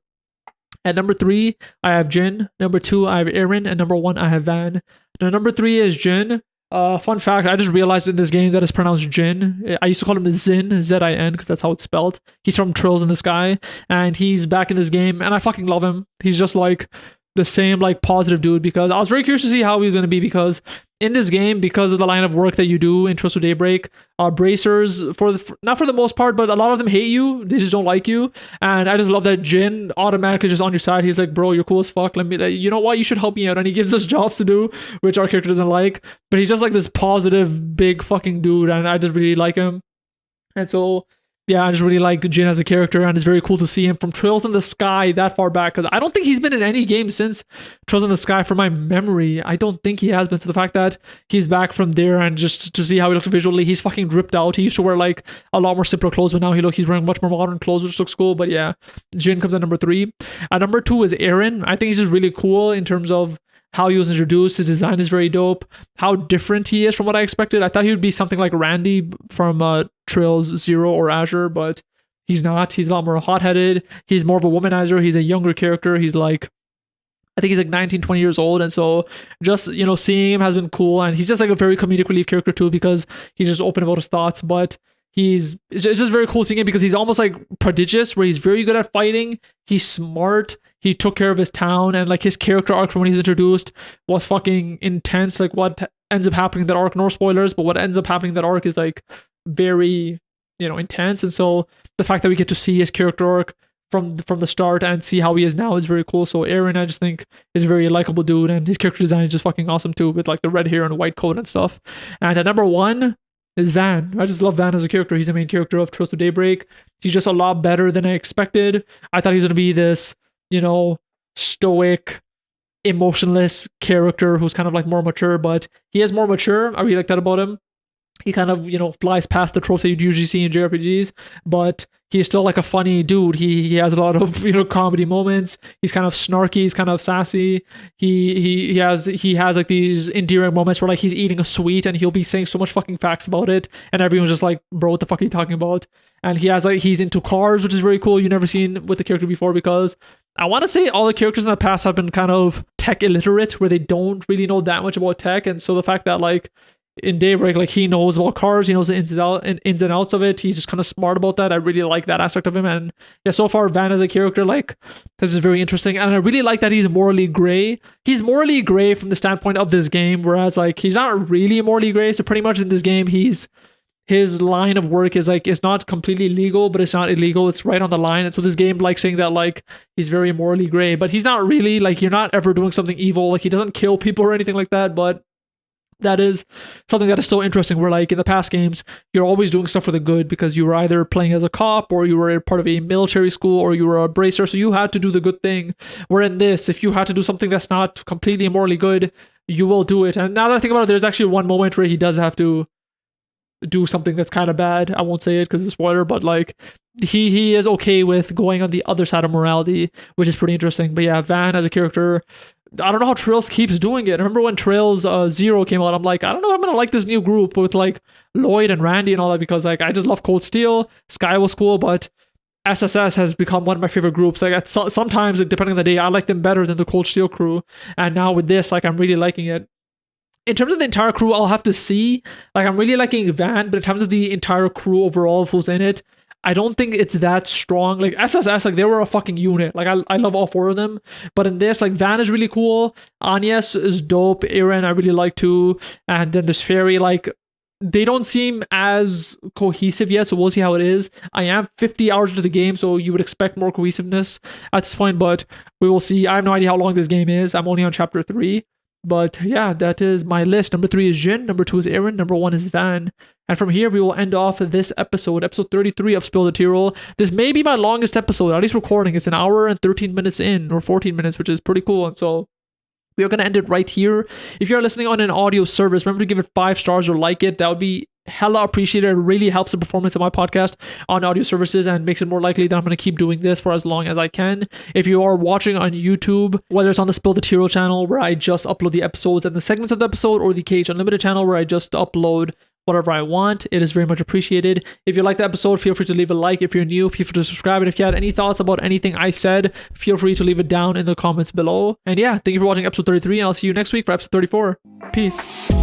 At number 3, I have Jin. Number 2, I have Aaron. And number 1, I have Van. Now, number 3 is Jin. Fun fact, I just realized in this game that it's pronounced Jin. I used to call him Zin, Z-I-N, because that's how it's spelled. He's from Trails in the Sky, and he's back in this game, and I fucking love him. He's just like the same like positive dude, because I was very curious to see how he was going to be, because in this game, because of the line of work that you do in Trails Through Daybreak, bracers, not for the most part, but a lot of them hate you. They just don't like you. And I just love that Jin automatically just on your side. He's like, bro, you're cool as fuck. You know what? You should help me out. And he gives us jobs to do, which our character doesn't like. But he's just like this positive, big fucking dude. And I just really like him. And so, yeah, I just really like Jin as a character, and it's very cool to see him from Trails in the Sky that far back, because I don't think he's been in any game since Trails in the Sky from my memory. I don't think he has been. So the fact that he's back from there, and just to see how he looks visually, he's fucking dripped out. He used to wear like a lot more simpler clothes, but now he's wearing much more modern clothes, which looks cool. But yeah, Jin comes at number 3. At number 2 is Aaron. I think he's just really cool in terms of how he was introduced. His design is very dope. How different he is from what I expected. I thought he would be something like Randy from Trails Zero or Azure, but he's not. He's a lot more hot-headed. He's more of a womanizer. He's a younger character. He's like, I think he's like 19, 20 years old. And so just, seeing him has been cool. And he's just like a very comedic relief character too, because he's just open about his thoughts. But it's just very cool seeing him, because he's almost like prodigious, where he's very good at fighting. He's smart. He took care of his town, and like his character arc from when he's introduced was fucking intense. Like what ends up happening in that arc, no spoilers, but what ends up happening in that arc is like very, intense. And so the fact that we get to see his character arc from the start and see how he is now is very cool. So Aaron, I just think, is a very likable dude, and his character design is just fucking awesome too, with like the red hair and the white coat and stuff. And at number 1 is Van. I just love Van as a character. He's the main character of Trails Through Daybreak. He's just a lot better than I expected. I thought he was going to be this, stoic, emotionless character who's kind of like more mature, but he is more mature. I really like that about him. He kind of, flies past the tropes that you'd usually see in JRPGs, but he's still like a funny dude. He has a lot of, comedy moments. He's kind of snarky. He's kind of sassy. He has like these endearing moments where like he's eating a sweet and he'll be saying so much fucking facts about it, and everyone's just like, bro, what the fuck are you talking about? And he's into cars, which is very cool. You've never seen with the character before, because I want to say all the characters in the past have been kind of tech illiterate, where they don't really know that much about tech. And so the fact that like in Daybreak, like he knows about cars, he knows the ins and outs of it. He's just kind of smart about that. I really like that aspect of him. And yeah, so far Van as a character, like, this is very interesting. And I really like that he's morally gray. He's morally gray from the standpoint of this game, whereas like he's not really morally gray. So pretty much in this game, his line of work is like, it's not completely legal, but it's not illegal. It's right on the line. And so this game like saying that like he's very morally gray, but he's not really, like, you're not ever doing something evil. Like he doesn't kill people or anything like that, but that is something that is so interesting, where like in the past games, you're always doing stuff for the good, because you were either playing as a cop, or you were part of a military school, or you were a bracer, so you had to do the good thing. Where in this, if you had to do something that's not completely morally good, you will do it. And now that I think about it, there's actually one moment where he does have to do something that's kind of bad. I won't say it because it's a spoiler, but like he is okay with going on the other side of morality, which is pretty interesting. But yeah, Van as a character, I don't know how Trails keeps doing it. I remember when Trails Zero came out, I'm like, I don't know if I'm gonna like this new group with like Lloyd and Randy and all that, because like I just love Cold Steel. Sky was cool, but SSS has become one of my favorite groups. Like sometimes, like, depending on the day, I like them better than the Cold Steel crew. And now with this, like, I'm really liking it. In terms of the entire crew, I'll have to see. Like, I'm really liking Van, but in terms of the entire crew overall of who's in it, I don't think it's that strong. Like SSS, like they were a fucking unit. Like I love all 4 of them. But in this, like Van is really cool. Agnes is dope. Aaron I really like too. And then there's Fairy. Like they don't seem as cohesive yet, so we'll see how it is. I am 50 hours into the game, so you would expect more cohesiveness at this point, but we will see. I have no idea how long this game is. I'm only on chapter 3. But yeah, that is my list. Number 3 is Jin. Number 2 is Aaron. Number 1 is Van. And from here, we will end off this episode 33 of Spill the Tearal. This may be my longest episode, at least recording. It's an hour and 13 minutes in, or 14 minutes, which is pretty cool. And so we are going to end it right here. If you're listening on an audio service, remember to give it 5 stars or like it. That would be hella appreciated. It really helps the performance of my podcast on audio services and makes it more likely that I'm going to keep doing this for as long as I can. If you are watching on YouTube, whether it's on the Spill the Tearal channel where I just upload the episodes and the segments of the episode, or the KH Unlimited channel where I just upload whatever I want, it is very much appreciated. If you like the episode, feel free to leave a like. If you're new, feel free to subscribe. And if you had any thoughts about anything I said, feel free to leave it down in the comments below. And yeah, thank you for watching episode 33, and I'll see you next week for episode 34. Peace.